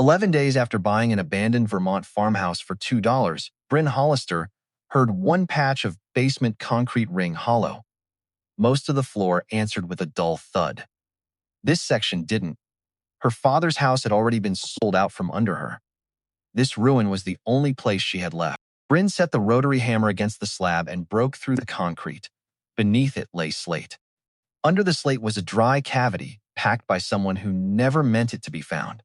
11 days after buying an abandoned Vermont farmhouse for $2, Brynn Hollister heard one patch of basement concrete ring hollow. Most of the floor answered with a dull thud. This section didn't. Her father's house had already been sold out from under her. This ruin was the only place she had left. Brynn set the rotary hammer against the slab and broke through the concrete. Beneath it lay slate. Under the slate was a dry cavity packed by someone who never meant it to be found.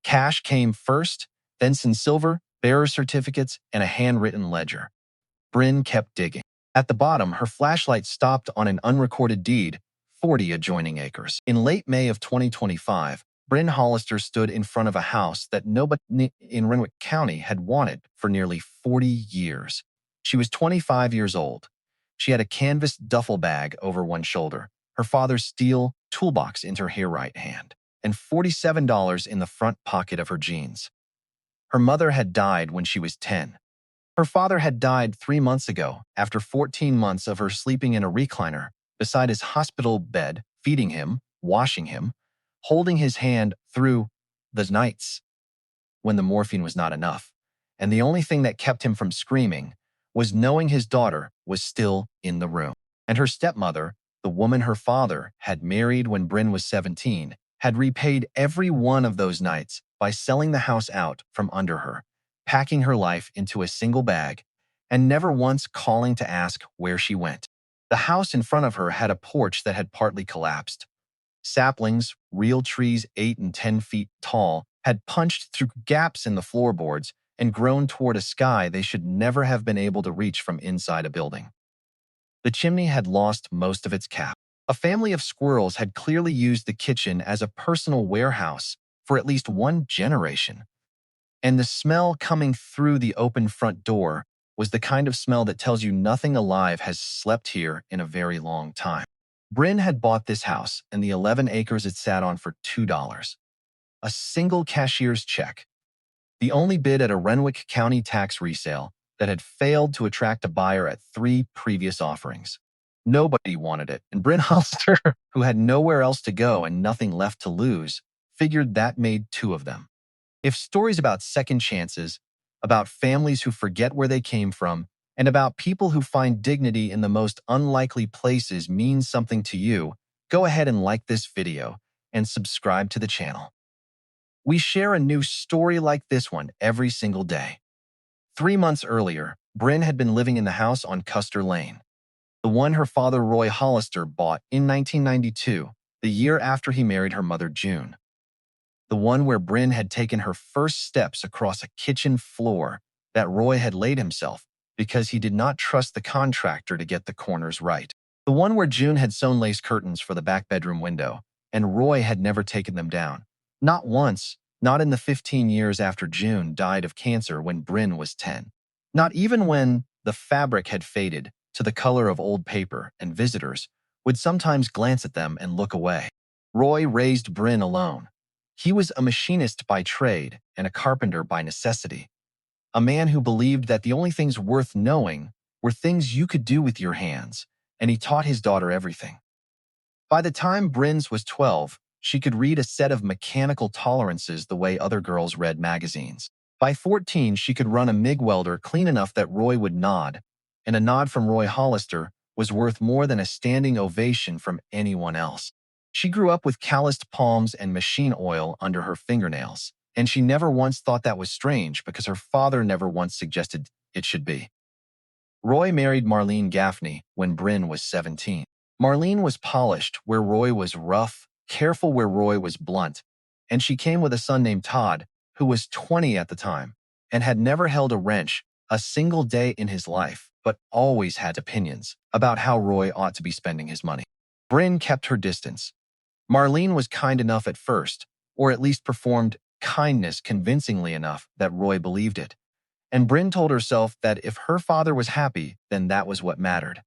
Cash came first, then some silver, bearer certificates, and a handwritten ledger. Brynn kept digging. At the bottom, her flashlight stopped on an unrecorded deed, 40 adjoining acres. In late May of 2025, Brynn Hollister stood in front of a house that nobody in Renwick County had wanted for nearly 40 years. She was 25 years old. She had a canvas duffel bag over one shoulder, her father's steel toolbox in her right hand, and $47 in the front pocket of her jeans. Her mother had died when she was 10. Her father had died 3 months ago after 14 months of her sleeping in a recliner beside his hospital bed, feeding him, washing him, holding his hand through the nights when the morphine was not enough. And the only thing that kept him from screaming was knowing his daughter was still in the room. And her stepmother, the woman her father had married when Brynn was 17, had repaid every one of those nights by selling the house out from under her, packing her life into a single bag, and never once calling to ask where she went. The house in front of her had a porch that had partly collapsed. Saplings, real trees 8 and 10 feet tall, had punched through gaps in the floorboards and grown toward a sky they should never have been able to reach from inside a building. The chimney had lost most of its cap. A family of squirrels had clearly used the kitchen as a personal warehouse for at least one generation. And the smell coming through the open front door was the kind of smell that tells you nothing alive has slept here in a very long time. Brynn had bought this house and the 11 acres it sat on for $2. A single cashier's check. The only bid at a Renwick County tax resale that had failed to attract a buyer at 3 previous offerings. Nobody wanted it, and Brynn Hollister, who had nowhere else to go and nothing left to lose, figured that made 2 of them. If stories about second chances, about families who forget where they came from, and about people who find dignity in the most unlikely places mean something to you, go ahead and like this video and subscribe to the channel. We share a new story like this one every single day. 3 months earlier, Brynn had been living in the house on Custer Lane, the one her father Roy Hollister bought in 1992, the year after he married her mother June. The one where Brynn had taken her first steps across a kitchen floor that Roy had laid himself because he did not trust the contractor to get the corners right. The one where June had sewn lace curtains for the back bedroom window, and Roy had never taken them down. Not once, not in the 15 years after June died of cancer when Brynn was 10. Not even when the fabric had faded to the color of old paper and visitors would sometimes glance at them and look away. Roy raised Brynn alone. He was a machinist by trade and a carpenter by necessity. A man who believed that the only things worth knowing were things you could do with your hands, and he taught his daughter everything. By the time Brynn was 12, she could read a set of mechanical tolerances the way other girls read magazines. By 14, she could run a MIG welder clean enough that Roy would nod, and a nod from Roy Hollister was worth more than a standing ovation from anyone else. She grew up with calloused palms and machine oil under her fingernails, and she never once thought that was strange because her father never once suggested it should be. Roy married Marlene Gaffney when Brynn was 17. Marlene was polished where Roy was rough, careful where Roy was blunt, and she came with a son named Todd, who was 20 at the time and had never held a wrench a single day in his life, but always had opinions about how Roy ought to be spending his money. Brynn kept her distance. Marlene was kind enough at first, or at least performed kindness convincingly enough that Roy believed it. And Brynn told herself that if her father was happy, then that was what mattered.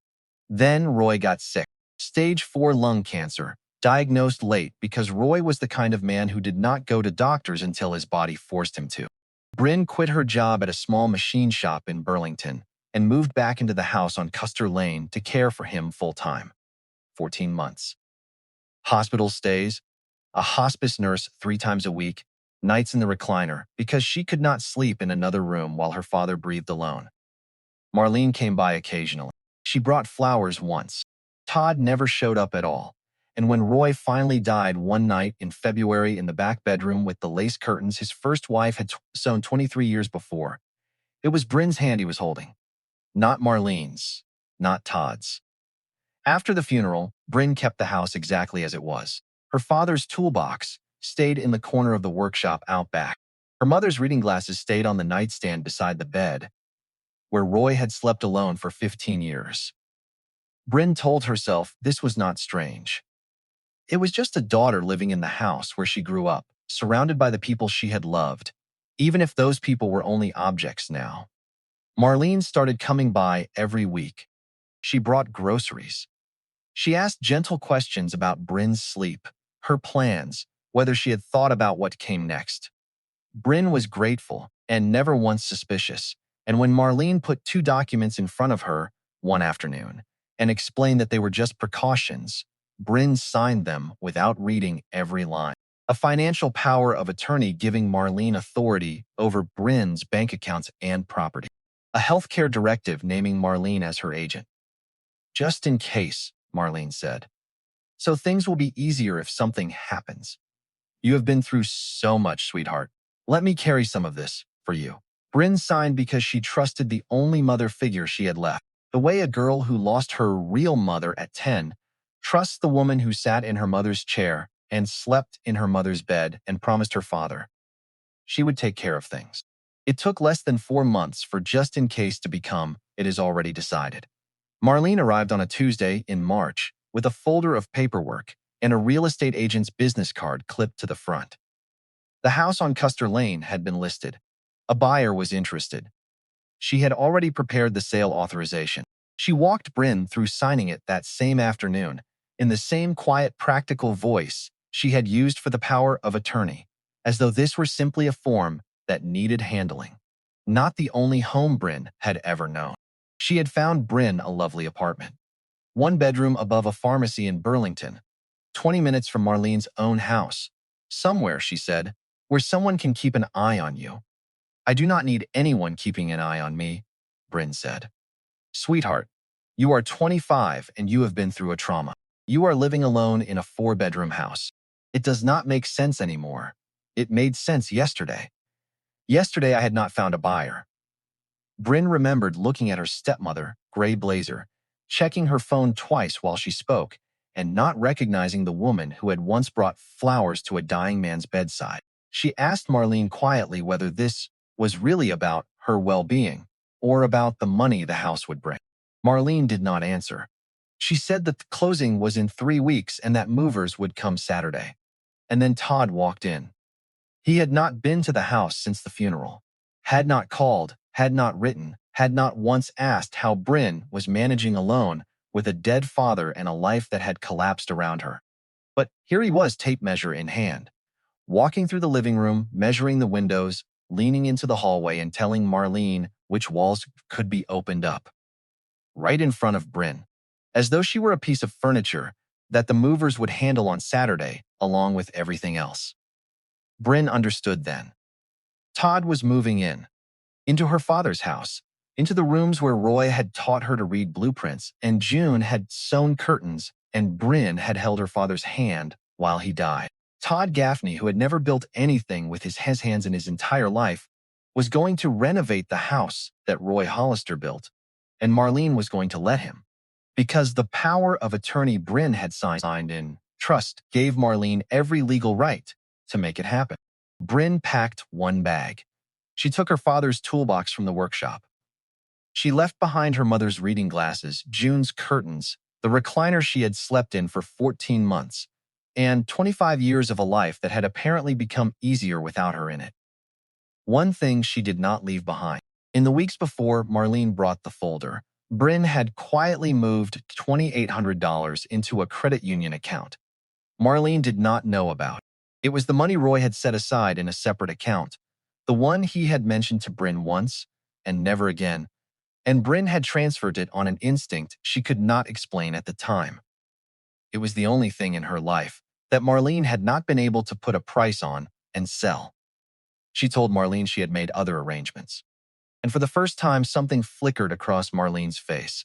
Then Roy got sick. Stage 4 lung cancer, diagnosed late because Roy was the kind of man who did not go to doctors until his body forced him to. Brynn quit her job at a small machine shop in Burlington and moved back into the house on Custer Lane to care for him full-time. 14 months. Hospital stays, a hospice nurse 3 times a week, nights in the recliner, because she could not sleep in another room while her father breathed alone. Marlene came by occasionally. She brought flowers once. Todd never showed up at all. And when Roy finally died one night in February in the back bedroom with the lace curtains his first wife had sewn 23 years before, it was Brynn's hand he was holding. Not Marlene's. Not Todd's. After the funeral, Brynn kept the house exactly as it was. Her father's toolbox stayed in the corner of the workshop out back. Her mother's reading glasses stayed on the nightstand beside the bed, where Roy had slept alone for 15 years. Brynn told herself this was not strange. It was just a daughter living in the house where she grew up, surrounded by the people she had loved, even if those people were only objects now. Marlene started coming by every week. She brought groceries. She asked gentle questions about Brynn's sleep, her plans, whether she had thought about what came next. Brynn was grateful and never once suspicious, and when Marlene put two documents in front of her one afternoon and explained that they were just precautions, Brynn signed them without reading every line. A financial power of attorney giving Marlene authority over Brynn's bank accounts and property. A healthcare directive naming Marlene as her agent. Just in case, Marlene said. So things will be easier if something happens. You have been through so much, sweetheart. Let me carry some of this for you. Brynn signed because she trusted the only mother figure she had left. The way a girl who lost her real mother at 10 trusts the woman who sat in her mother's chair and slept in her mother's bed and promised her father she would take care of things. It took less than 4 months for just in case to become it is already decided. Marlene arrived on a Tuesday in March with a folder of paperwork and a real estate agent's business card clipped to the front. The house on Custer Lane had been listed. A buyer was interested. She had already prepared the sale authorization. She walked Brynn through signing it that same afternoon, in the same quiet, practical voice she had used for the power of attorney, as though this were simply a form that needed handling. Not the only home Brynn had ever known. She had found Brynn a lovely apartment. 1 bedroom above a pharmacy in Burlington, 20 minutes from Marlene's own house. Somewhere, she said, where someone can keep an eye on you. I do not need anyone keeping an eye on me, Brynn said. Sweetheart, you are 25 and you have been through a trauma. You are living alone in a 4-bedroom house. It does not make sense anymore. It made sense yesterday. Yesterday I had not found a buyer. Brynn remembered looking at her stepmother, gray blazer, checking her phone twice while she spoke, and not recognizing the woman who had once brought flowers to a dying man's bedside. She asked Marlene quietly whether this was really about her well-being or about the money the house would bring. Marlene did not answer. She said that the closing was in 3 weeks and that movers would come Saturday. And then Todd walked in. He had not been to the house since the funeral, had not called, had not written, had not once asked how Brynn was managing alone with a dead father and a life that had collapsed around her. But here he was, tape measure in hand, walking through the living room, measuring the windows, leaning into the hallway and telling Marlene which walls could be opened up. Right in front of Brynn, as though she were a piece of furniture that the movers would handle on Saturday along with everything else. Brynn understood then. Todd was moving in, into her father's house, into the rooms where Roy had taught her to read blueprints, and June had sewn curtains, and Brynn had held her father's hand while he died. Todd Gaffney, who had never built anything with his hands in his entire life, was going to renovate the house that Roy Hollister built, and Marlene was going to let him. Because the power of attorney Brynn had signed in trust gave Marlene every legal right to make it happen. Brynn packed 1 bag. She took her father's toolbox from the workshop. She left behind her mother's reading glasses, June's curtains, the recliner she had slept in for 14 months, and 25 years of a life that had apparently become easier without her in it. One thing she did not leave behind. In the weeks before Marlene brought the folder, Brynn had quietly moved $2,800 into a credit union account. Marlene did not know about. It was the money Roy had set aside in a separate account, the one he had mentioned to Brynn once and never again, and Brynn had transferred it on an instinct she could not explain at the time. It was the only thing in her life that Marlene had not been able to put a price on and sell. She told Marlene she had made other arrangements. And for the first time, something flickered across Marlene's face.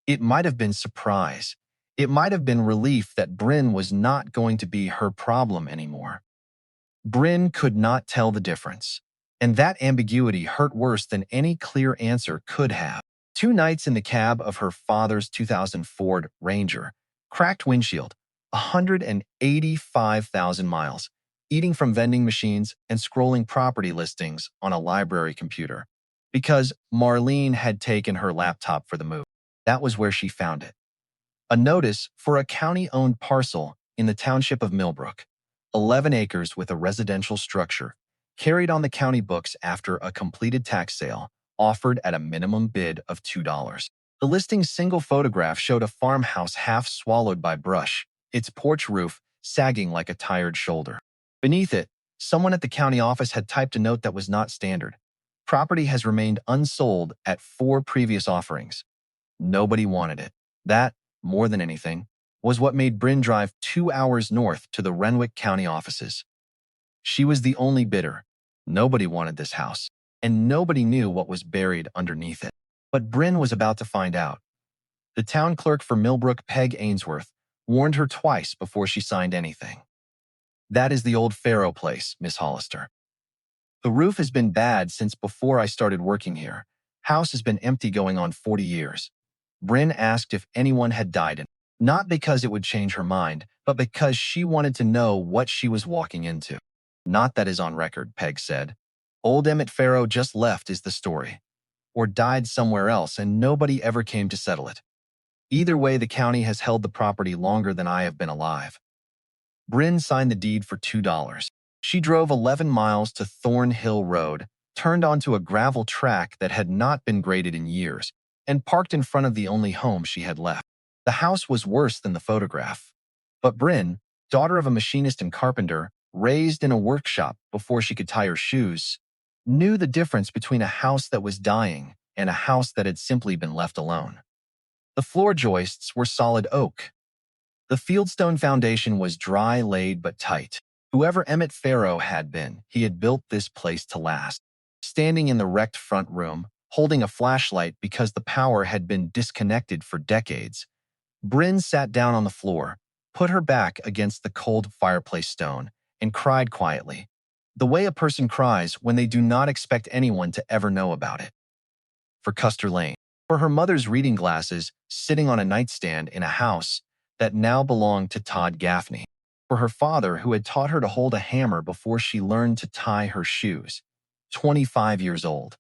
It might have been surprise. It might have been relief that Brynn was not going to be her problem anymore. Brynn could not tell the difference, and that ambiguity hurt worse than any clear answer could have. 2 nights in the cab of her father's 2000 Ford Ranger, cracked windshield, 185,000 miles, eating from vending machines and scrolling property listings on a library computer, because Marlene had taken her laptop for the move. That was where she found it. A notice for a county-owned parcel in the township of Millbrook, 11 acres with a residential structure, carried on the county books after a completed tax sale, offered at a minimum bid of $2. The listing's single photograph showed a farmhouse half swallowed by brush, its porch roof sagging like a tired shoulder. Beneath it, someone at the county office had typed a note that was not standard. Property has remained unsold at 4 previous offerings. Nobody wanted it. That, more than anything, was what made Brynn drive 2 hours north to the Renwick County offices. She was the only bidder. Nobody wanted this house, and nobody knew what was buried underneath it. But Brynn was about to find out. The town clerk for Millbrook, Peg Ainsworth, warned her twice before she signed anything. "That is the old Farrow place, Miss Hollister. The roof has been bad since before I started working here. House has been empty going on 40 years. Brynn asked if anyone had died in it, not because it would change her mind, but because she wanted to know what she was walking into. Not that is on record, Peg said. Old Emmett Farrow just left is the story. Or died somewhere else and nobody ever came to settle it. Either way, the county has held the property longer than I have been alive." Brynn signed the deed for $2. She drove 11 miles to Thornhill Road, turned onto a gravel track that had not been graded in years, and parked in front of the only home she had left. The house was worse than the photograph. But Brynn, daughter of a machinist and carpenter, raised in a workshop before she could tie her shoes, knew the difference between a house that was dying and a house that had simply been left alone. The floor joists were solid oak. The fieldstone foundation was dry laid but tight. Whoever Emmett Farrow had been, he had built this place to last. Standing in the wrecked front room, holding a flashlight because the power had been disconnected for decades, Brynn sat down on the floor, put her back against the cold fireplace stone, and cried quietly, the way a person cries when they do not expect anyone to ever know about it. For Custer Lane, for her mother's reading glasses sitting on a nightstand in a house that now belonged to Todd Gaffney, for her father who had taught her to hold a hammer before she learned to tie her shoes, 25 years old.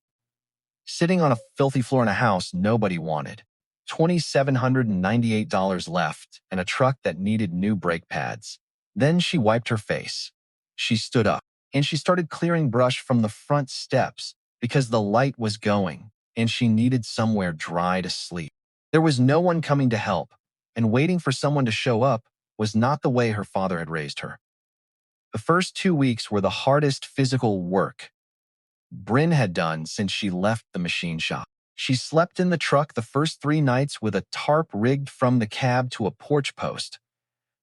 Sitting on a filthy floor in a house nobody wanted, $2,798 left, and a truck that needed new brake pads. Then she wiped her face. She stood up, and she started clearing brush from the front steps because the light was going, and she needed somewhere dry to sleep. There was no one coming to help, and waiting for someone to show up was not the way her father had raised her. The first 2 weeks were the hardest physical work Brynn had done since she left the machine shop. She slept in the truck the first 3 nights with a tarp rigged from the cab to a porch post,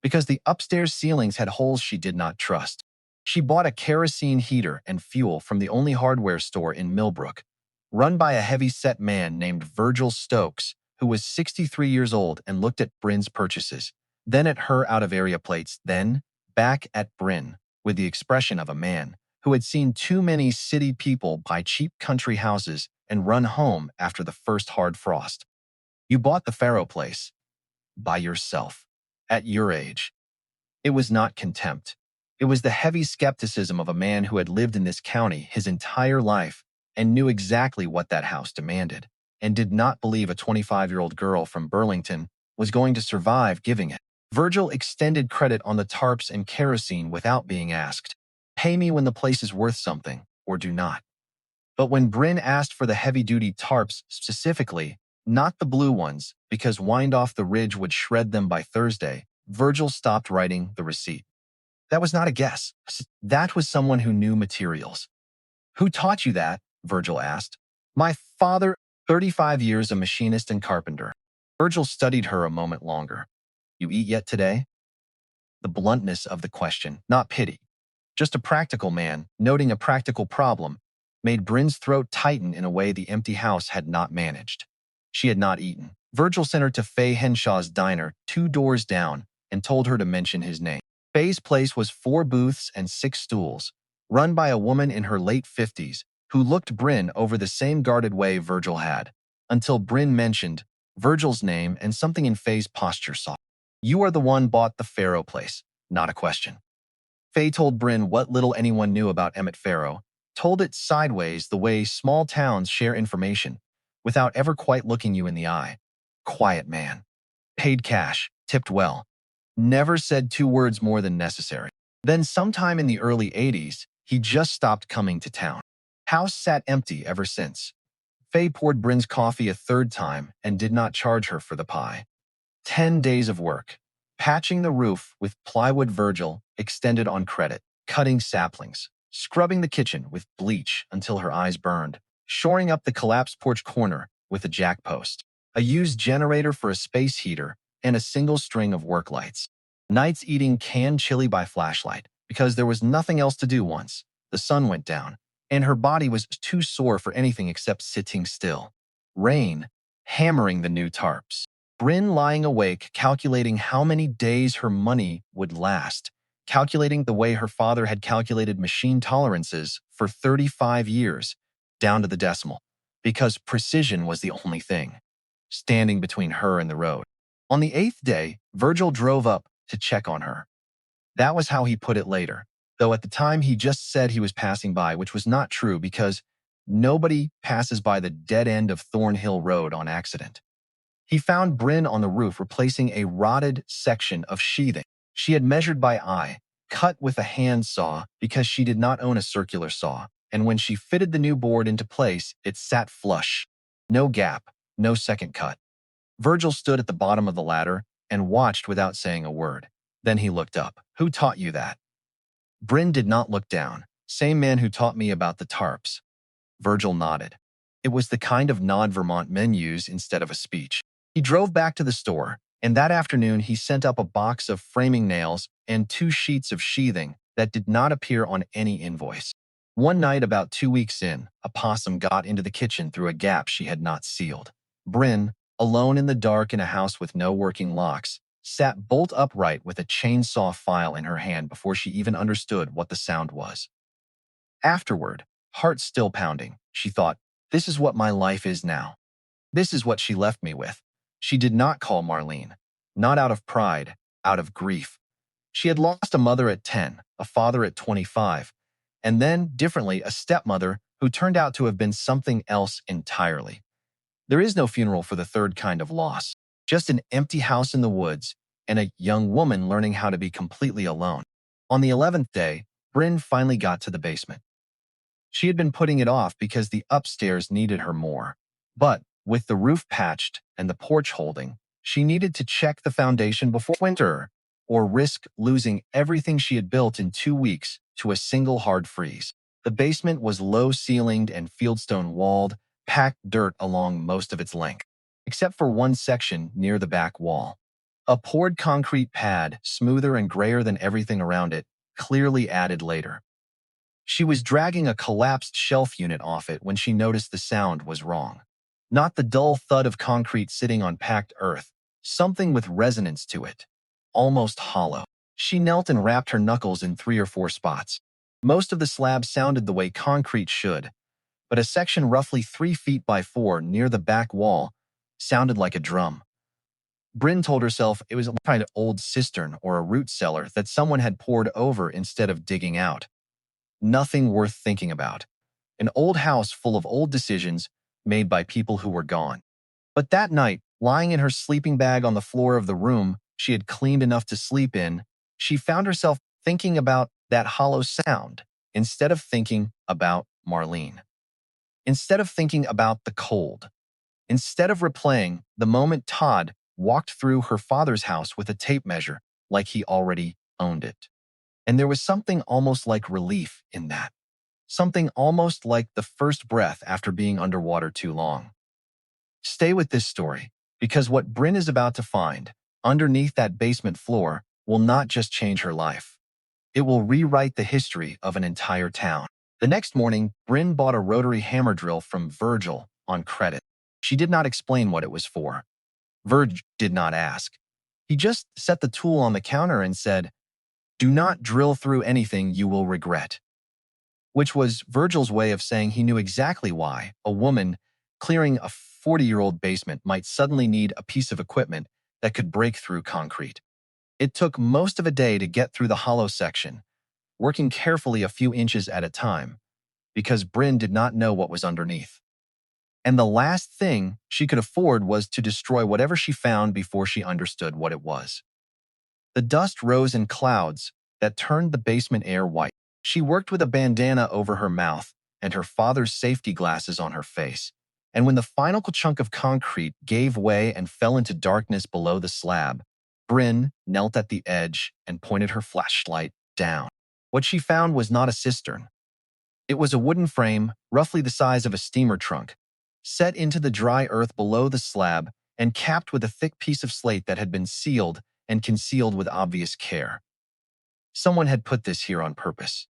because the upstairs ceilings had holes she did not trust. She bought a kerosene heater and fuel from the only hardware store in Millbrook, run by a heavy-set man named Virgil Stokes, who was 63 years old and looked at Brynn's purchases, then at her out-of-area plates, then back at Brynn with the expression of a man who had seen too many city people buy cheap country houses and run home after the first hard frost. You bought the Farrow place. By yourself. At your age. It was not contempt. It was the heavy skepticism of a man who had lived in this county his entire life and knew exactly what that house demanded, and did not believe a 25-year-old girl from Burlington was going to survive giving it. Virgil extended credit on the tarps and kerosene without being asked. Pay me when the place is worth something, or do not. But when Brynn asked for the heavy-duty tarps specifically, not the blue ones, because wind off the ridge would shred them by Thursday, Virgil stopped writing the receipt. That was not a guess. That was someone who knew materials. Who taught you that? Virgil asked. My father, 35 years a machinist and carpenter. Virgil studied her a moment longer. You eat yet today? The bluntness of the question, not pity, Just a practical man, noting a practical problem, made Bryn's throat tighten in a way the empty house had not managed. She had not eaten. Virgil sent her to Faye Henshaw's diner 2 doors down and told her to mention his name. Faye's place was 4 booths and 6 stools, run by a woman in her late 50s who looked Brynn over the same guarded way Virgil had, until Brynn mentioned Virgil's name and something in Faye's posture softened. "You are the one bought the Farrow place, not a question." Faye told Brynn what little anyone knew about Emmett Farrow, told it sideways the way small towns share information, without ever quite looking you in the eye. Quiet man. Paid cash, tipped well. Never said 2 words more than necessary. Then sometime in the early 80s, he just stopped coming to town. House sat empty ever since. Faye poured Bryn's coffee a third time and did not charge her for the pie. 10 days of work. Patching the roof with plywood. Virgil extended on credit, cutting saplings, scrubbing the kitchen with bleach until her eyes burned, shoring up the collapsed porch corner with a jack post, a used generator for a space heater, and a single string of work lights. Nights eating canned chili by flashlight because there was nothing else to do once the sun went down, and her body was too sore for anything except sitting still. Rain, hammering the new tarps. Brynn lying awake, calculating how many days her money would last, calculating the way her father had calculated machine tolerances for 35 years, down to the decimal, because precision was the only thing standing between her and the road. On the 8th day, Virgil drove up to check on her. That was how he put it later, though at the time he just said he was passing by, which was not true because nobody passes by the dead end of Thornhill Road on accident. He found Brynn on the roof replacing a rotted section of sheathing. She had measured by eye, cut with a hand saw because she did not own a circular saw, and when she fitted the new board into place, it sat flush. No gap, no second cut. Virgil stood at the bottom of the ladder and watched without saying a word. Then he looked up. "Who taught you that?" Brynn did not look down. "Same man who taught me about the tarps." Virgil nodded. It was the kind of nod Vermont men use instead of a speech. He drove back to the store, and that afternoon he sent up a box of framing nails and 2 sheets of sheathing that did not appear on any invoice. One night, about 2 weeks in, a possum got into the kitchen through a gap she had not sealed. Brynn, alone in the dark in a house with no working locks, sat bolt upright with a chainsaw file in her hand before she even understood what the sound was. Afterward, heart still pounding, she thought, "This is what my life is now. This is what she left me with." She did not call Marlene, not out of pride, out of grief. She had lost a mother at 10, a father at 25, and then, differently, a stepmother who turned out to have been something else entirely. There is no funeral for the third kind of loss, just an empty house in the woods and a young woman learning how to be completely alone. On the 11th day, Brynn finally got to the basement. She had been putting it off because the upstairs needed her more. But with the roof patched and the porch holding, she needed to check the foundation before winter or risk losing everything she had built in 2 weeks to a single hard freeze. The basement was low-ceilinged and fieldstone-walled, packed dirt along most of its length, except for one section near the back wall. A poured concrete pad, smoother and grayer than everything around it, clearly added later. She was dragging a collapsed shelf unit off it when she noticed the sound was wrong. Not the dull thud of concrete sitting on packed earth, something with resonance to it, almost hollow. She knelt and rapped her knuckles in 3 or 4 spots. Most of the slab sounded the way concrete should, but a section roughly 3 feet by 4 near the back wall sounded like a drum. Brynn told herself it was a kind of old cistern or a root cellar that someone had poured over instead of digging out. Nothing worth thinking about. An old house full of old decisions made by people who were gone. But that night, lying in her sleeping bag on the floor of the room she had cleaned enough to sleep in, she found herself thinking about that hollow sound instead of thinking about Marlene. Instead of thinking about the cold. Instead of replaying the moment Todd walked through her father's house with a tape measure like he already owned it. And there was something almost like relief in that. Something almost like the first breath after being underwater too long. Stay with this story, because what Brynn is about to find underneath that basement floor will not just change her life. It will rewrite the history of an entire town. The next morning, Brynn bought a rotary hammer drill from Virgil on credit. She did not explain what it was for. Virg did not ask. He just set the tool on the counter and said, "Do not drill through anything you will regret," which was Virgil's way of saying he knew exactly why a woman clearing a 40-year-old basement might suddenly need a piece of equipment that could break through concrete. It took most of a day to get through the hollow section, working carefully a few inches at a time, because Brynn did not know what was underneath. And the last thing she could afford was to destroy whatever she found before she understood what it was. The dust rose in clouds that turned the basement air white. She worked with a bandana over her mouth and her father's safety glasses on her face. And when the final chunk of concrete gave way and fell into darkness below the slab, Brynn knelt at the edge and pointed her flashlight down. What she found was not a cistern. It was a wooden frame, roughly the size of a steamer trunk, set into the dry earth below the slab and capped with a thick piece of slate that had been sealed and concealed with obvious care. Someone had put this here on purpose.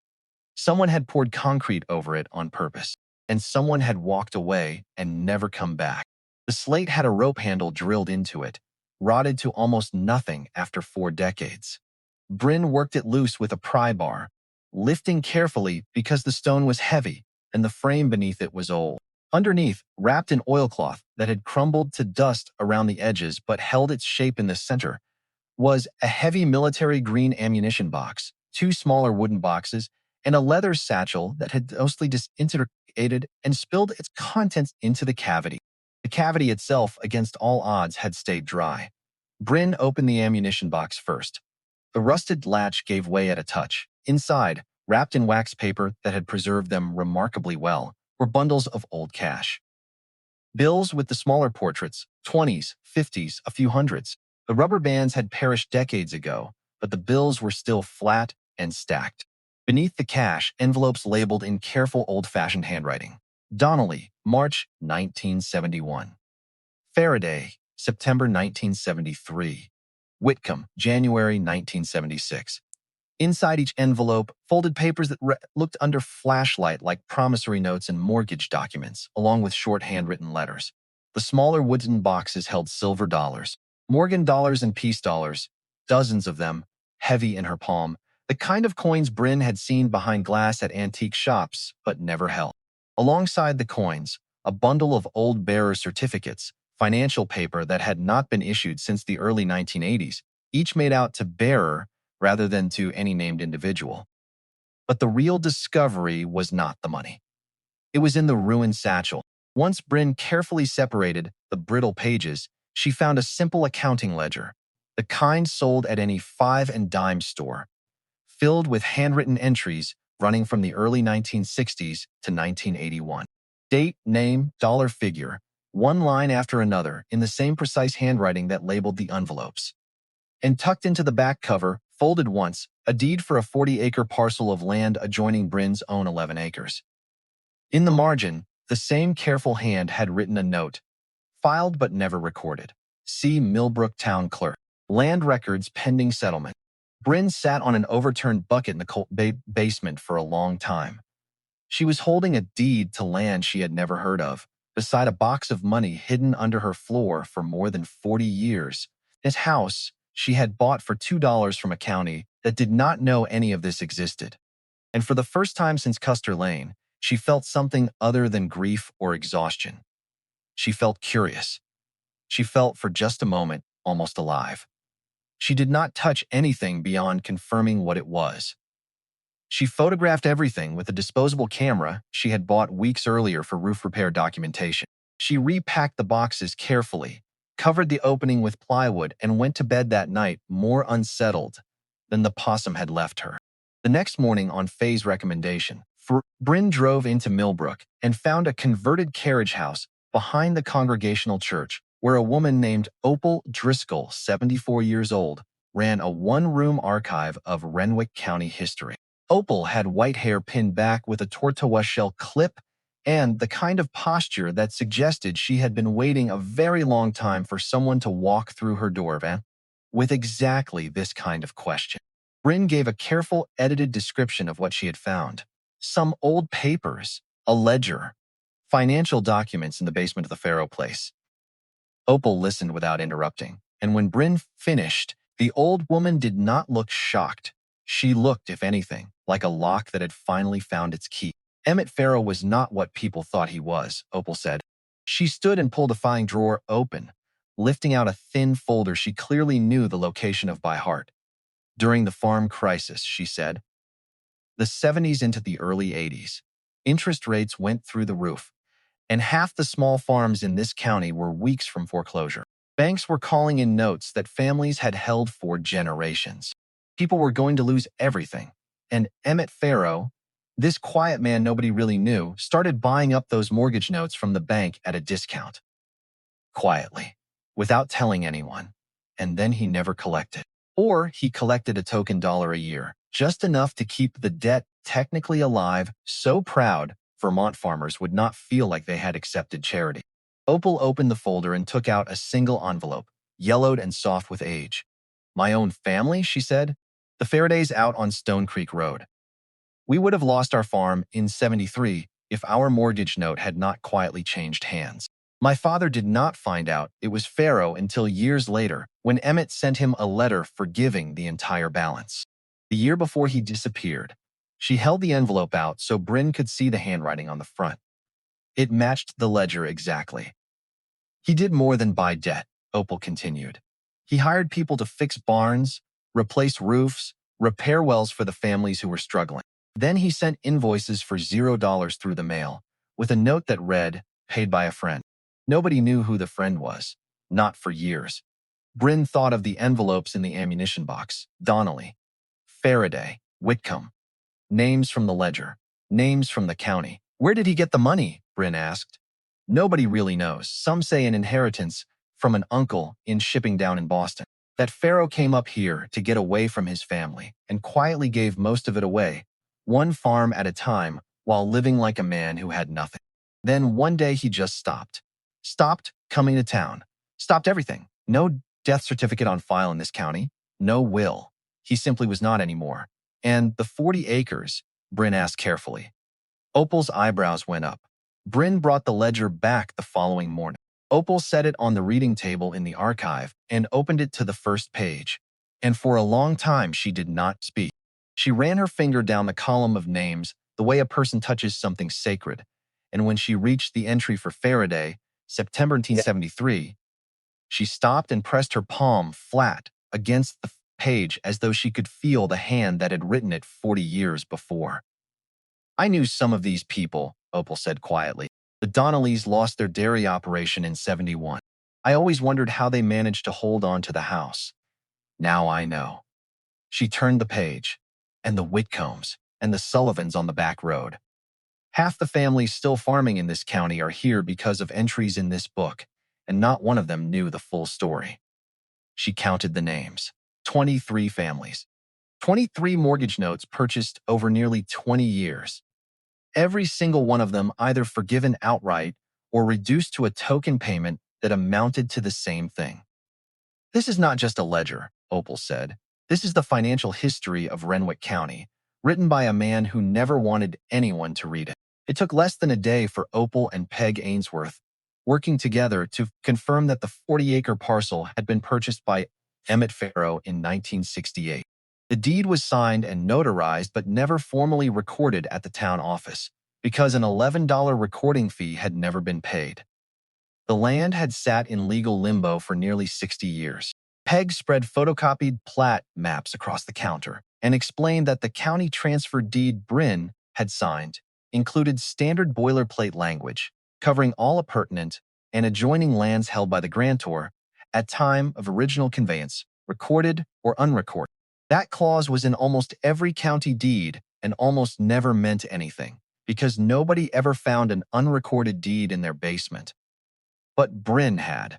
Someone had poured concrete over it on purpose, and someone had walked away and never come back. The slate had a rope handle drilled into it, rotted to almost nothing after 4 decades. Brynn worked it loose with a pry bar, lifting carefully because the stone was heavy and the frame beneath it was old. Underneath, wrapped in oilcloth that had crumbled to dust around the edges but held its shape in the center, was a heavy military green ammunition box, 2 smaller wooden boxes, and a leather satchel that had mostly disintegrated and spilled its contents into the cavity. The cavity itself, against all odds, had stayed dry. Brynn opened the ammunition box first. The rusted latch gave way at a touch. Inside, wrapped in wax paper that had preserved them remarkably well, were bundles of old cash. Bills with the smaller portraits, 20s, 50s, a few hundreds. The rubber bands had perished decades ago, but the bills were still flat and stacked. Beneath the cash, envelopes labeled in careful old-fashioned handwriting. Donnelly, March 1971. Faraday, September 1973. Whitcomb, January 1976. Inside each envelope, folded papers that looked under flashlight like promissory notes and mortgage documents, along with short handwritten letters. The smaller wooden boxes held silver dollars, Morgan dollars and peace dollars, dozens of them, heavy in her palm, the kind of coins Brynn had seen behind glass at antique shops, but never held. Alongside the coins, a bundle of old bearer certificates, financial paper that had not been issued since the early 1980s, each made out to bearer rather than to any named individual. But the real discovery was not the money. It was in the ruined satchel. Once Brynn carefully separated the brittle pages, she found a simple accounting ledger, the kind sold at any 5 and dime store, filled with handwritten entries running from the early 1960s to 1981. Date, name, dollar figure, one line after another in the same precise handwriting that labeled the envelopes. And tucked into the back cover, folded once, a deed for a 40-acre parcel of land adjoining Brynn's own 11 acres. In the margin, the same careful hand had written a note, filed but never recorded. See Millbrook Town Clerk. Land records pending settlement. Brynn sat on an overturned bucket in the basement for a long time. She was holding a deed to land she had never heard of, beside a box of money hidden under her floor for more than 40 years. This house she had bought for $2 from a county that did not know any of this existed. And for the first time since Custer Lane, she felt something other than grief or exhaustion. She felt curious. She felt, for just a moment, almost alive. She did not touch anything beyond confirming what it was. She photographed everything with a disposable camera she had bought weeks earlier for roof repair documentation. She repacked the boxes carefully, covered the opening with plywood, and went to bed that night more unsettled than the possum had left her. The next morning, on Faye's recommendation, Brynn drove into Millbrook and found a converted carriage house behind the Congregational Church, where a woman named Opal Driscoll, 74 years old, ran a one-room archive of Renwick County history. Opal had white hair pinned back with a tortoiseshell clip and the kind of posture that suggested she had been waiting a very long time for someone to walk through her door with exactly this kind of question. Brynn gave a careful, edited description of what she had found. Some old papers, a ledger, financial documents in the basement of the Farrow place. Opal listened without interrupting, and when Brynn finished, the old woman did not look shocked. She looked, if anything, like a lock that had finally found its key. Emmett Farrow was not what people thought he was, Opal said. She stood and pulled a filing drawer open, lifting out a thin folder she clearly knew the location of by heart. During the farm crisis, she said, the 70s into the early 80s, interest rates went through the roof, and half the small farms in this county were weeks from foreclosure. Banks were calling in notes that families had held for generations. People were going to lose everything, and Emmett Farrow, this quiet man nobody really knew, started buying up those mortgage notes from the bank at a discount. Quietly, without telling anyone, and then he never collected. Or he collected a token dollar a year, just enough to keep the debt technically alive, so proud Vermont farmers would not feel like they had accepted charity. Opal opened the folder and took out a single envelope, yellowed and soft with age. My own family, she said. The Faradays out on Stone Creek Road. We would have lost our farm in '73 if our mortgage note had not quietly changed hands. My father did not find out it was Farrow until years later when Emmett sent him a letter forgiving the entire balance. The year before he disappeared, she held the envelope out so Brynn could see the handwriting on the front. It matched the ledger exactly. He did more than buy debt, Opal continued. He hired people to fix barns, replace roofs, repair wells for the families who were struggling. Then he sent invoices for $0 through the mail, with a note that read, paid by a friend. Nobody knew who the friend was, not for years. Brynn thought of the envelopes in the ammunition box. Donnelly, Faraday, Whitcomb. Names from the ledger, names from the county. Where did he get the money? Brynn asked. Nobody really knows. Some say an inheritance from an uncle in shipping down in Boston. That Farrow came up here to get away from his family and quietly gave most of it away, one farm at a time, while living like a man who had nothing. Then one day he just stopped. Stopped coming to town. Stopped everything. No death certificate on file in this county. No will. He simply was not anymore. And the 40 acres, Brynn asked carefully. Opal's eyebrows went up. Brynn brought the ledger back the following morning. Opal set it on the reading table in the archive and opened it to the first page. And for a long time, she did not speak. She ran her finger down the column of names the way a person touches something sacred. And when she reached the entry for Faraday, September 1973, she stopped and pressed her palm flat against the page as though she could feel the hand that had written it 40 years before. I knew some of these people, Opal said quietly. The Donnellys lost their dairy operation in '71. I always wondered how they managed to hold on to the house. Now I know. She turned the page, and the Whitcombs and the Sullivans on the back road. Half the families still farming in this county are here because of entries in this book, and not one of them knew the full story. She counted the names. 23 families. 23 mortgage notes purchased over nearly 20 years. Every single one of them either forgiven outright or reduced to a token payment that amounted to the same thing. This is not just a ledger, Opal said. This is the financial history of Renwick County, written by a man who never wanted anyone to read it. It took less than a day for Opal and Peg Ainsworth, working together, to confirm that the 40-acre parcel had been purchased by Emmett Farrow in 1968. The deed was signed and notarized but never formally recorded at the town office because an $11 recording fee had never been paid. The land had sat in legal limbo for nearly 60 years. Peg spread photocopied plat maps across the counter and explained that the county transfer deed Brynn had signed included standard boilerplate language covering all appurtenant and adjoining lands held by the grantor at time of original conveyance, recorded or unrecorded. That clause was in almost every county deed and almost never meant anything because nobody ever found an unrecorded deed in their basement. But Brynn had.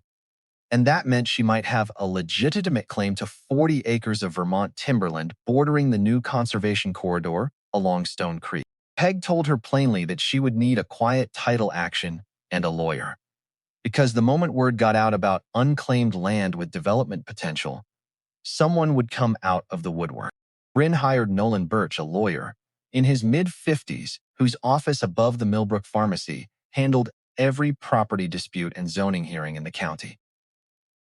And that meant she might have a legitimate claim to 40 acres of Vermont timberland bordering the new conservation corridor along Stone Creek. Peg told her plainly that she would need a quiet title action and a lawyer, because the moment word got out about unclaimed land with development potential, someone would come out of the woodwork. Brynn hired Nolan Birch, a lawyer, in his mid-50s, whose office above the Millbrook Pharmacy handled every property dispute and zoning hearing in the county.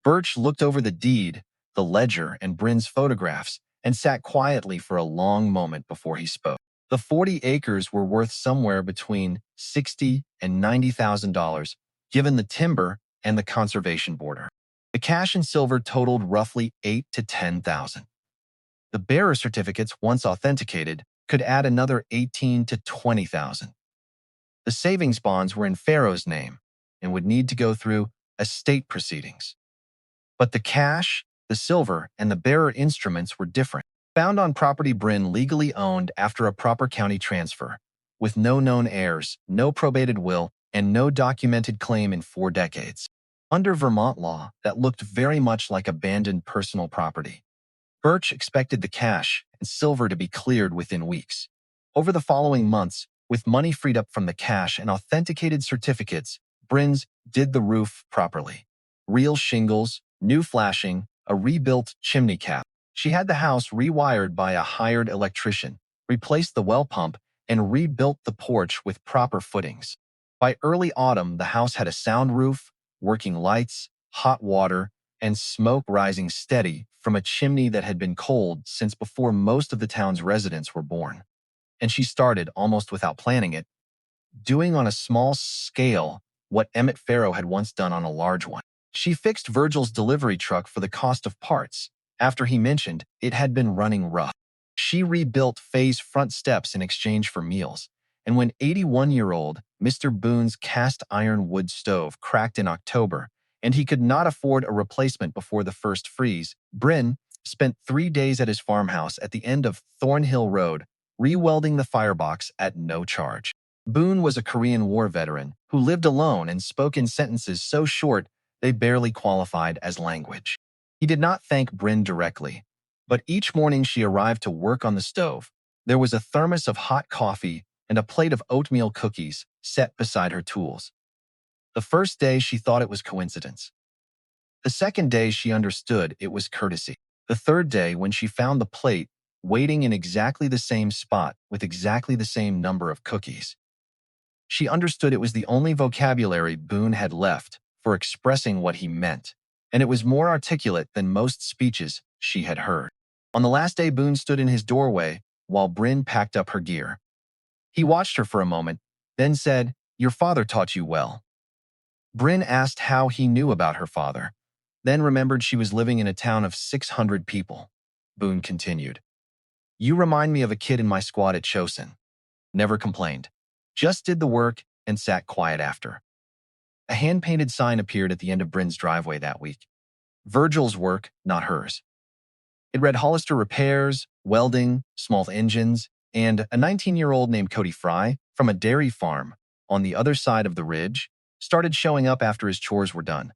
Birch looked over the deed, the ledger, and Brynn's photographs, and sat quietly for a long moment before he spoke. The 40 acres were worth somewhere between $60,000 and $90,000, given the timber and the conservation border. The cash and silver totaled roughly $8,000 to $10,000. The bearer certificates, once authenticated, could add another $18,000 to $20,000. The savings bonds were in Farrow's name and would need to go through estate proceedings. But the cash, the silver, and the bearer instruments were different. Found on property Brynn legally owned after a proper county transfer, with no known heirs, no probated will, and no documented claim in 4 decades. Under Vermont law, that looked very much like abandoned personal property. Birch expected the cash and silver to be cleared within weeks. Over the following months, with money freed up from the cash and authenticated certificates, Brynn's did the roof properly. Real shingles, new flashing, a rebuilt chimney cap. She had the house rewired by a hired electrician, replaced the well pump, and rebuilt the porch with proper footings. By early autumn, the house had a sound roof, working lights, hot water, and smoke rising steady from a chimney that had been cold since before most of the town's residents were born. And she started, almost without planning it, doing on a small scale what Emmett Farrow had once done on a large one. She fixed Virgil's delivery truck for the cost of parts, after he mentioned it had been running rough. She rebuilt Faye's front steps in exchange for meals, and when 81-year-old Mr. Boone's cast iron wood stove cracked in October, and he could not afford a replacement before the first freeze, Brynn spent 3 days at his farmhouse at the end of Thornhill Road, re-welding the firebox at no charge. Boone was a Korean War veteran who lived alone and spoke in sentences so short they barely qualified as language. He did not thank Brynn directly, but each morning she arrived to work on the stove, there was a thermos of hot coffee and a plate of oatmeal cookies set beside her tools. The first day she thought it was coincidence. The second day she understood it was courtesy. The third day, when she found the plate waiting in exactly the same spot with exactly the same number of cookies, she understood it was the only vocabulary Boone had left for expressing what he meant, and it was more articulate than most speeches she had heard. On the last day, Boone stood in his doorway while Brynn packed up her gear. He watched her for a moment, then said, "Your father taught you well." Brynn asked how he knew about her father, then remembered she was living in a town of 600 people. Boone continued, "You remind me of a kid in my squad at Chosin. Never complained. Just did the work and sat quiet after." A hand-painted sign appeared at the end of Brynn's driveway that week. Virgil's work, not hers. It read Hollister Repairs, Welding, Small Engines, and a 19-year-old named Cody Fry from a dairy farm on the other side of the ridge started showing up after his chores were done.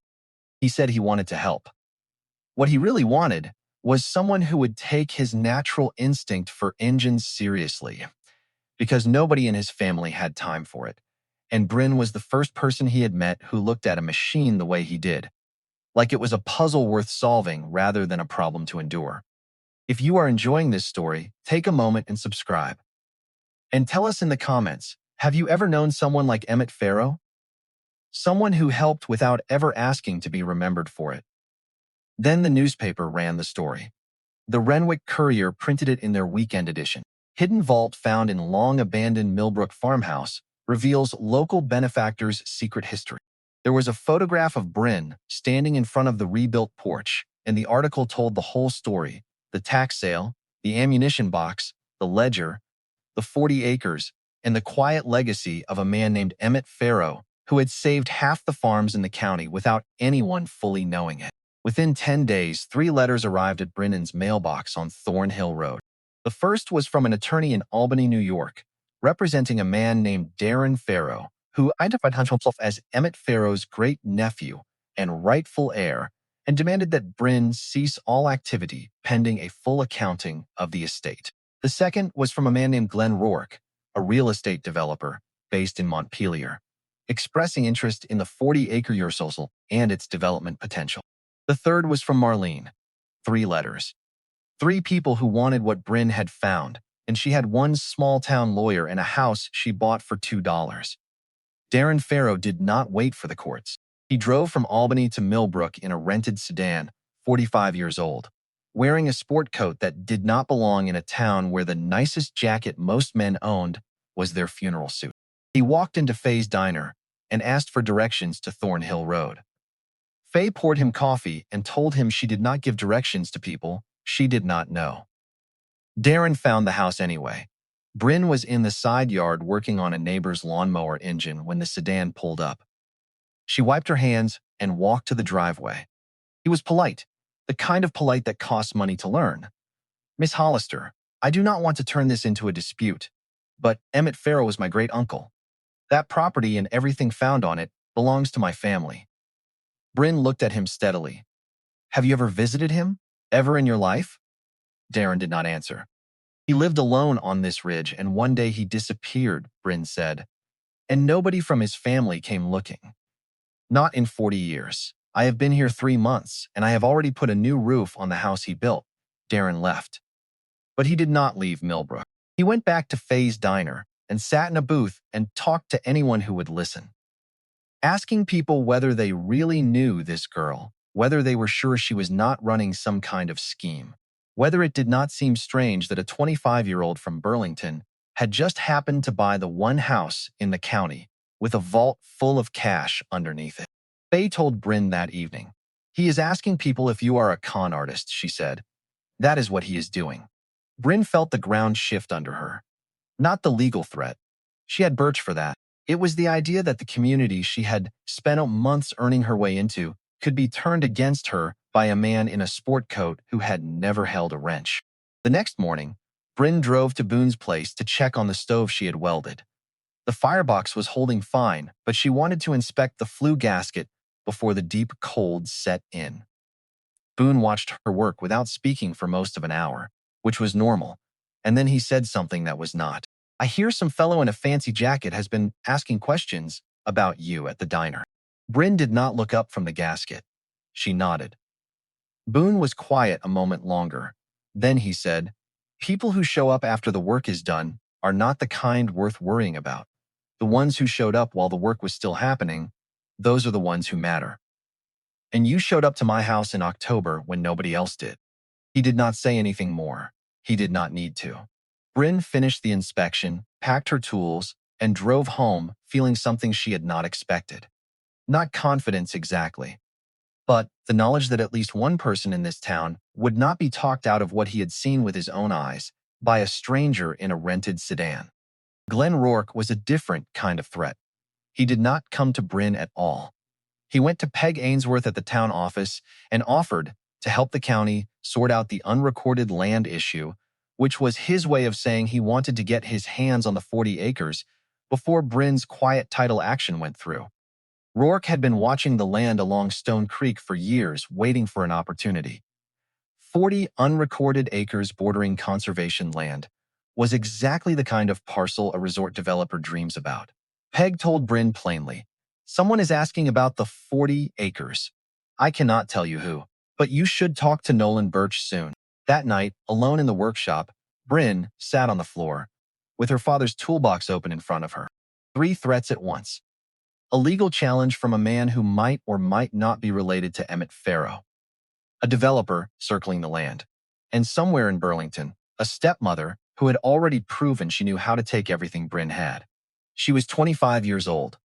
He said he wanted to help. What he really wanted was someone who would take his natural instinct for engines seriously, because nobody in his family had time for it, and Brynn was the first person he had met who looked at a machine the way he did, like it was a puzzle worth solving rather than a problem to endure. If you are enjoying this story, take a moment and subscribe. And tell us in the comments, have you ever known someone like Emmett Farrow? Someone who helped without ever asking to be remembered for it. Then the newspaper ran the story. The Renwick Courier printed it in their weekend edition. Hidden vault found in long-abandoned Millbrook farmhouse reveals local benefactor's secret history. There was a photograph of Brynn standing in front of the rebuilt porch, and the article told the whole story: the tax sale, the ammunition box, the ledger, the 40 acres, and the quiet legacy of a man named Emmett Farrow, who had saved half the farms in the county without anyone fully knowing it. Within 10 days, 3 letters arrived at Brennan's mailbox on Thornhill Road. The first was from an attorney in Albany, New York, representing a man named Darren Farrow, who identified himself as Emmett Farrow's great-nephew and rightful heir, and demanded that Brynn cease all activity pending a full accounting of the estate. The second was from a man named Glenn Rourke, a real estate developer based in Montpelier, expressing interest in the 40-acre parcel and its development potential. The third was from Marlene. 3 letters. Three people who wanted what Brynn had found, and she had one small-town lawyer and a house she bought for $2. Darren Farrow did not wait for the courts. He drove from Albany to Millbrook in a rented sedan, 45 years old, wearing a sport coat that did not belong in a town where the nicest jacket most men owned was their funeral suit. He walked into Faye's diner and asked for directions to Thornhill Road. Faye poured him coffee and told him she did not give directions to people she did not know. Darren found the house anyway. Brynn was in the side yard working on a neighbor's lawnmower engine when the sedan pulled up. She wiped her hands and walked to the driveway. He was polite, the kind of polite that costs money to learn. "Miss Hollister, I do not want to turn this into a dispute, but Emmett Farrow is my great-uncle. That property and everything found on it belongs to my family." Brynn looked at him steadily. "Have you ever visited him? Ever in your life?" Darren did not answer. "He lived alone on this ridge, and one day he disappeared," Brynn said, "and nobody from his family came looking. Not in 40 years. I have been here 3 months, and I have already put a new roof on the house he built." Darren left. But he did not leave Millbrook. He went back to Faye's diner and sat in a booth and talked to anyone who would listen, asking people whether they really knew this girl, whether they were sure she was not running some kind of scheme, whether it did not seem strange that a 25-year-old from Burlington had just happened to buy the one house in the county with a vault full of cash underneath it. Faye told Brynn that evening. "He is asking people if you are a con artist," she said. "That is what he is doing." Brynn felt the ground shift under her. Not the legal threat. She had Birch for that. It was the idea that the community she had spent months earning her way into could be turned against her by a man in a sport coat who had never held a wrench. The next morning, Brynn drove to Boone's place to check on the stove she had welded. The firebox was holding fine, but she wanted to inspect the flue gasket before the deep cold set in. Boone watched her work without speaking for most of an hour, which was normal, and then he said something that was not. "I hear some fellow in a fancy jacket has been asking questions about you at the diner." Brynn did not look up from the gasket. She nodded. Boone was quiet a moment longer. Then he said, "People who show up after the work is done are not the kind worth worrying about. The ones who showed up while the work was still happening, those are the ones who matter. And you showed up to my house in October when nobody else did." He did not say anything more. He did not need to. Brynn finished the inspection, packed her tools, and drove home feeling something she had not expected. Not confidence exactly, but the knowledge that at least one person in this town would not be talked out of what he had seen with his own eyes by a stranger in a rented sedan. Glenn Rourke was a different kind of threat. He did not come to Brynn at all. He went to Peg Ainsworth at the town office and offered to help the county sort out the unrecorded land issue, which was his way of saying he wanted to get his hands on the 40 acres before Brynn's quiet title action went through. Rourke had been watching the land along Stone Creek for years, waiting for an opportunity. 40 unrecorded acres bordering conservation land was exactly the kind of parcel a resort developer dreams about. Peg told Brynn plainly, "Someone is asking about the 40 acres. I cannot tell you who, but you should talk to Nolan Birch soon." That night, alone in the workshop, Brynn sat on the floor, with her father's toolbox open in front of her. 3 threats at once. A legal challenge from a man who might or might not be related to Emmett Farrow. A developer circling the land. And somewhere in Burlington, a stepmother who had already proven she knew how to take everything Brynn had. She was 25 years old.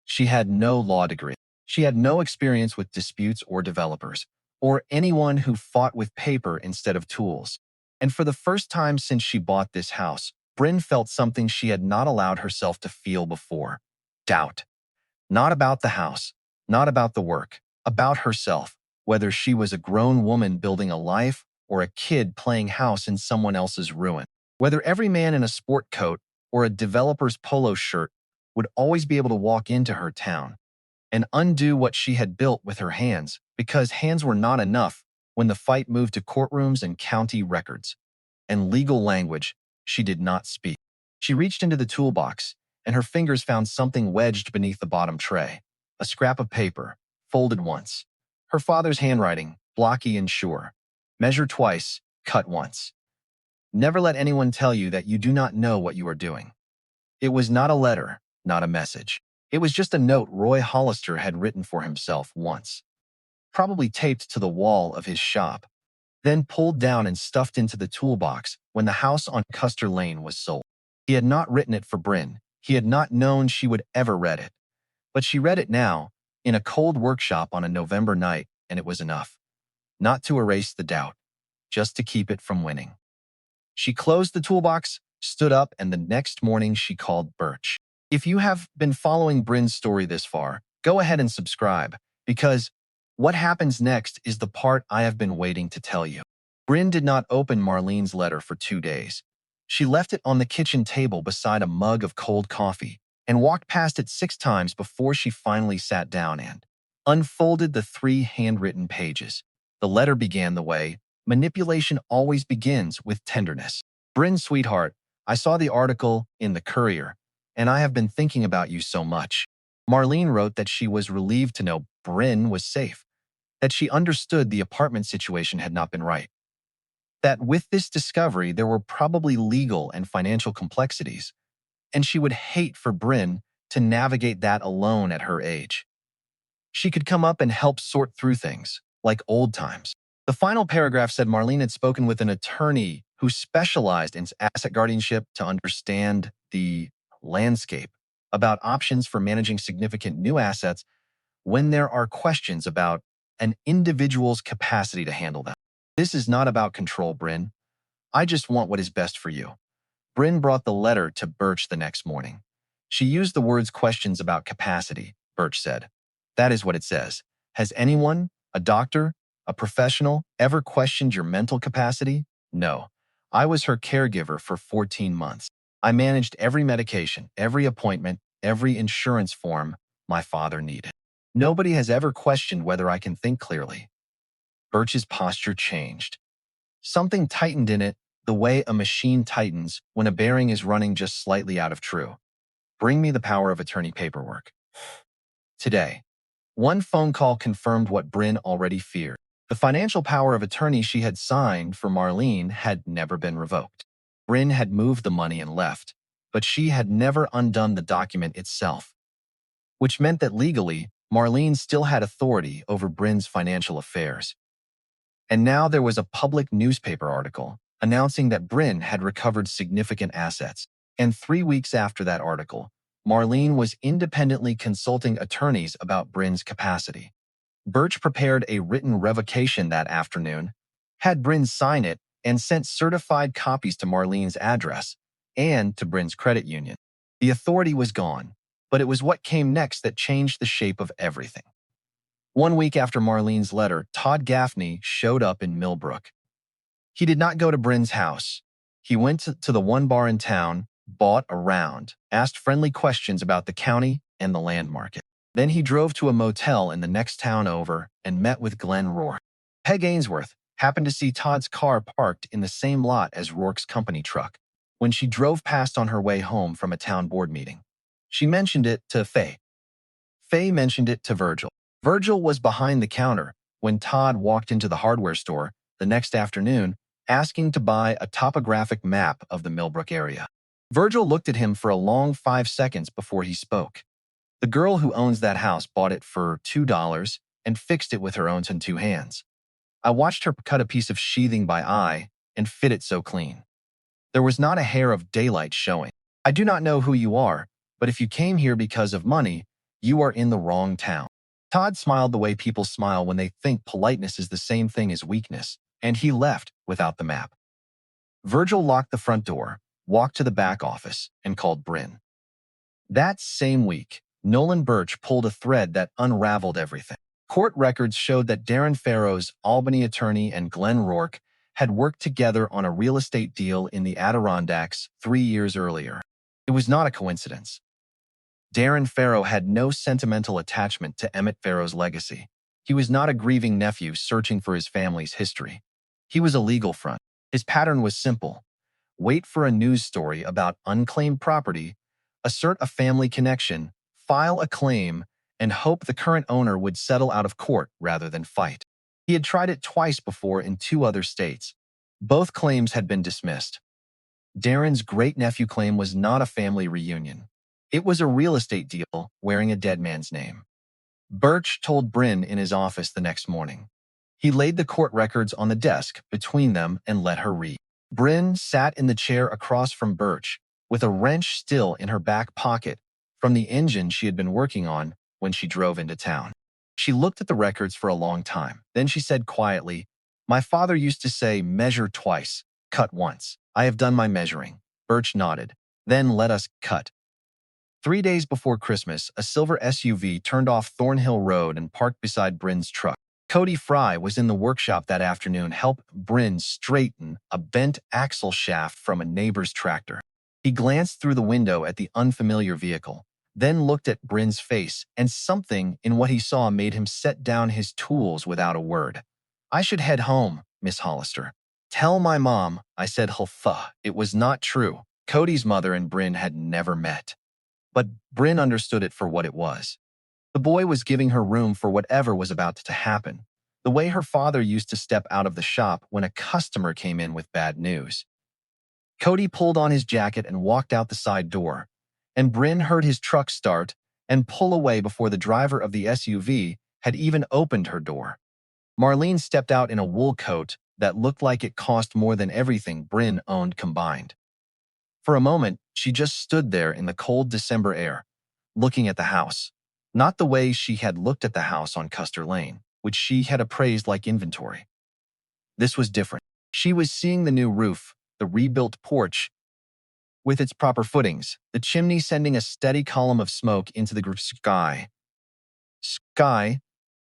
She had no law degree. She had no experience with disputes or developers, or anyone who fought with paper instead of tools. And for the first time since she bought this house, Brynn felt something she had not allowed herself to feel before. Doubt. Not about the house, not about the work, about herself, whether she was a grown woman building a life or a kid playing house in someone else's ruin. Whether every man in a sport coat or a developer's polo shirt would always be able to walk into her town and undo what she had built with her hands, because hands were not enough when the fight moved to courtrooms and county records. And legal language she did not speak. She reached into the toolbox, and her fingers found something wedged beneath the bottom tray. A scrap of paper, folded once. Her father's handwriting, blocky and sure. "Measure twice, Cut once. Never let anyone tell you that you do not know what you are doing. It was not a letter, not a message. It was just a note Roy Hollister had written for himself once, probably taped to the wall of his shop, then pulled down and stuffed into the toolbox when the house on Custer Lane was sold. He had not written it for Brynn. He had not known she would ever read it. But she read it now, in a cold workshop on a November night, and it was enough. Not to erase the doubt, just to keep it from winning. She closed the toolbox, stood up, and the next morning she called Birch. If you have been following Brynn's story this far, go ahead and subscribe, because what happens next is the part I have been waiting to tell you. Brynn did not open Marlene's letter for 2 days. She left it on the kitchen table beside a mug of cold coffee and walked past it 6 times before she finally sat down and unfolded the 3 handwritten pages. The letter began the way manipulation always begins, with tenderness. Brynn, sweetheart, I saw the article in the Courier, and I have been thinking about you so much. Marlene wrote that she was relieved to know Brynn was safe, that she understood the apartment situation had not been right, that with this discovery there were probably legal and financial complexities, and she would hate for Brynn to navigate that alone at her age. She could come up and help sort through things, like old times. The final paragraph said Marlene had spoken with an attorney who specialized in asset guardianship to understand the landscape about options for managing significant new assets when there are questions about an individual's capacity to handle them. This is not about control, Brynn. I just want what is best for you. Brynn brought the letter to Birch the next morning. She used the words questions about capacity, Birch said. That is what it says. Has anyone, a doctor, a professional, ever questioned your mental capacity? No. I was her caregiver for 14 months. I managed every medication, every appointment, every insurance form my father needed. Nobody has ever questioned whether I can think clearly. Birch's posture changed. Something tightened in it, the way a machine tightens when a bearing is running just slightly out of true. Bring me the power of attorney paperwork. Today, one phone call confirmed what Brynn already feared. The financial power of attorney she had signed for Marlene had never been revoked. Brynn had moved the money and left, but she had never undone the document itself, which meant that legally, Marlene still had authority over Brynn's financial affairs. And now there was a public newspaper article announcing that Brynn had recovered significant assets. And 3 weeks after that article, Marlene was independently consulting attorneys about Brynn's capacity. Birch prepared a written revocation that afternoon, had Brynn sign it, and sent certified copies to Marlene's address and to Brynn's credit union. The authority was gone, but it was what came next that changed the shape of everything. 1 week after Marlene's letter, Todd Gaffney showed up in Millbrook. He did not go to Brynn's house. He went to the one bar in town, bought a round, asked friendly questions about the county and the land market. Then he drove to a motel in the next town over and met with Glenn Rourke. Peg Ainsworth happened to see Todd's car parked in the same lot as Rourke's company truck when she drove past on her way home from a town board meeting. She mentioned it to Faye. Faye mentioned it to Virgil. Virgil was behind the counter when Todd walked into the hardware store the next afternoon asking to buy a topographic map of the Millbrook area. Virgil looked at him for a long 5 seconds before he spoke. The girl who owns that house bought it for $2 and fixed it with her own 2 hands. I watched her cut a piece of sheathing by eye and fit it so clean. There was not a hair of daylight showing. I do not know who you are, but if you came here because of money, you are in the wrong town. Todd smiled the way people smile when they think politeness is the same thing as weakness, and he left without the map. Virgil locked the front door, walked to the back office, and called Brynn. That same week, Nolan Birch pulled a thread that unraveled everything. Court records showed that Darren Farrow's Albany attorney and Glenn Rourke had worked together on a real estate deal in the Adirondacks 3 years earlier. It was not a coincidence. Darren Farrow had no sentimental attachment to Emmett Farrow's legacy. He was not a grieving nephew searching for his family's history. He was a legal front. His pattern was simple. Wait for a news story about unclaimed property, assert a family connection, file a claim, and hope the current owner would settle out of court rather than fight. He had tried it twice before in 2 other states, Both claims had been dismissed. Darren's great-nephew claim was not a family reunion. It was a real estate deal wearing a dead man's name. Birch told Brynn in his office the next morning. He laid the court records on the desk between them and let her read. Brynn sat in the chair across from Birch, with a wrench still in her back pocket from the engine she had been working on when she drove into town. She looked at the records for a long time. Then she said quietly, "My father used to say, measure twice, cut once. I have done my measuring." Birch nodded. "Then let us cut." 3 days before Christmas, a silver SUV turned off Thornhill Road and parked beside Brynn's truck. Cody Fry was in the workshop that afternoon helping Brynn straighten a bent axle shaft from a neighbor's tractor. He glanced through the window at the unfamiliar vehicle, then looked at Brynn's face, and something in what he saw made him set down his tools without a word. "I should head home, Miss Hollister." "Tell my mom," I said. Hulfa. It was not true. Cody's mother and Brynn had never met. But Brynn understood it for what it was. The boy was giving her room for whatever was about to happen, the way her father used to step out of the shop when a customer came in with bad news. Cody pulled on his jacket and walked out the side door, and Brynn heard his truck start and pull away before the driver of the SUV had even opened her door. Marlene stepped out in a wool coat that looked like it cost more than everything Brynn owned combined. For a moment, she just stood there in the cold December air, looking at the house. Not the way she had looked at the house on Custer Lane, which she had appraised like inventory. This was different. She was seeing the new roof, the rebuilt porch, with its proper footings, the chimney sending a steady column of smoke into the sky.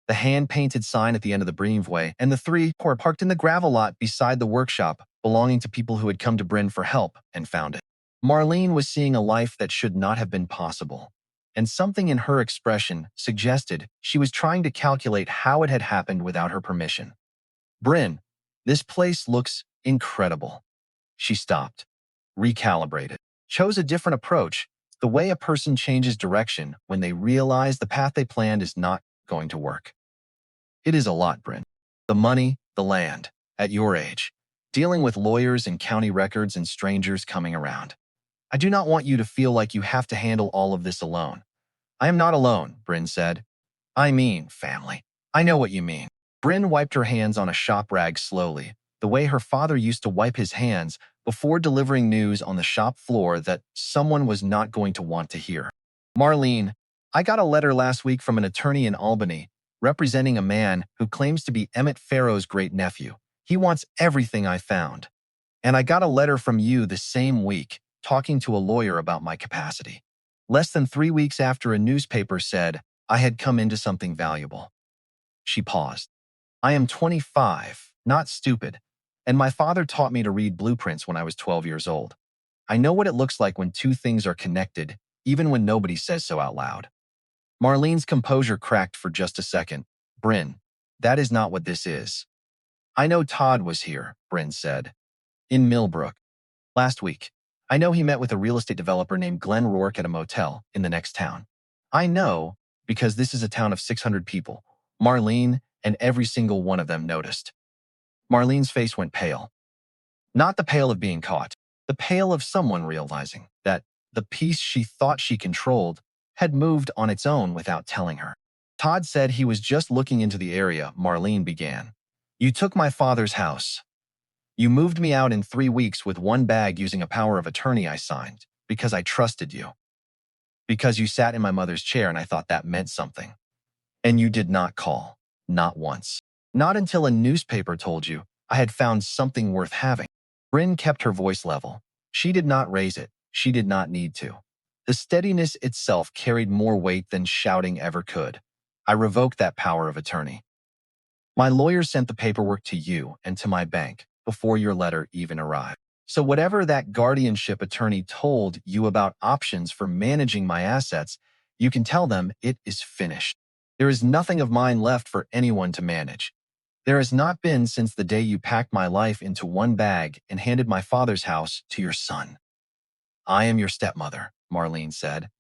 The hand-painted sign at the end of the breezeway, and the three were parked in the gravel lot beside the workshop, belonging to people who had come to Brynn for help and found it. Marlene was seeing a life that should not have been possible, and something in her expression suggested she was trying to calculate how it had happened without her permission. "Brynn, this place looks incredible." She stopped, recalibrated, chose a different approach, the way a person changes direction when they realize the path they planned is not going to work. "It is a lot, Brynn. The money, the land, at your age, dealing with lawyers and county records and strangers coming around. I do not want you to feel like you have to handle all of this alone." "I am not alone," Brynn said. "I mean, family." "I know what you mean." Brynn wiped her hands on a shop rag slowly, the way her father used to wipe his hands before delivering news on the shop floor that someone was not going to want to hear. "Marlene, I got a letter last week from an attorney in Albany, representing a man who claims to be Emmett Farrow's great-nephew. He wants everything I found. And I got a letter from you the same week, talking to a lawyer about my capacity. Less than 3 weeks after a newspaper said I had come into something valuable." She paused. "I am 25, not stupid, and my father taught me to read blueprints when I was 12 years old. I know what it looks like when two things are connected, even when nobody says so out loud." Marlene's composure cracked for just a second. "Brynn, that is not what this is." "I know Todd was here," Brynn said. "In Millbrook. Last week. I know he met with a real estate developer named Glenn Rourke at a motel in the next town. I know because this is a town of 600 people." Marlene and every single one of them noticed. Marlene's face went pale. Not the pale of being caught, the pale of someone realizing that the piece she thought she controlled had moved on its own without telling her. "Todd said he was just looking into the area," Marlene began. "You took my father's house. You moved me out in 3 weeks with one bag using a power of attorney I signed, because I trusted you. Because you sat in my mother's chair and I thought that meant something. And you did not call. Not once. Not until a newspaper told you I had found something worth having." Brynn kept her voice level. She did not raise it. She did not need to. The steadiness itself carried more weight than shouting ever could. "I revoked that power of attorney. My lawyer sent the paperwork to you and to my bank before your letter even arrived. So whatever that guardianship attorney told you about options for managing my assets, you can tell them it is finished. There is nothing of mine left for anyone to manage. There has not been since the day you packed my life into one bag and handed my father's house to your son." "I am your stepmother," Marlene said,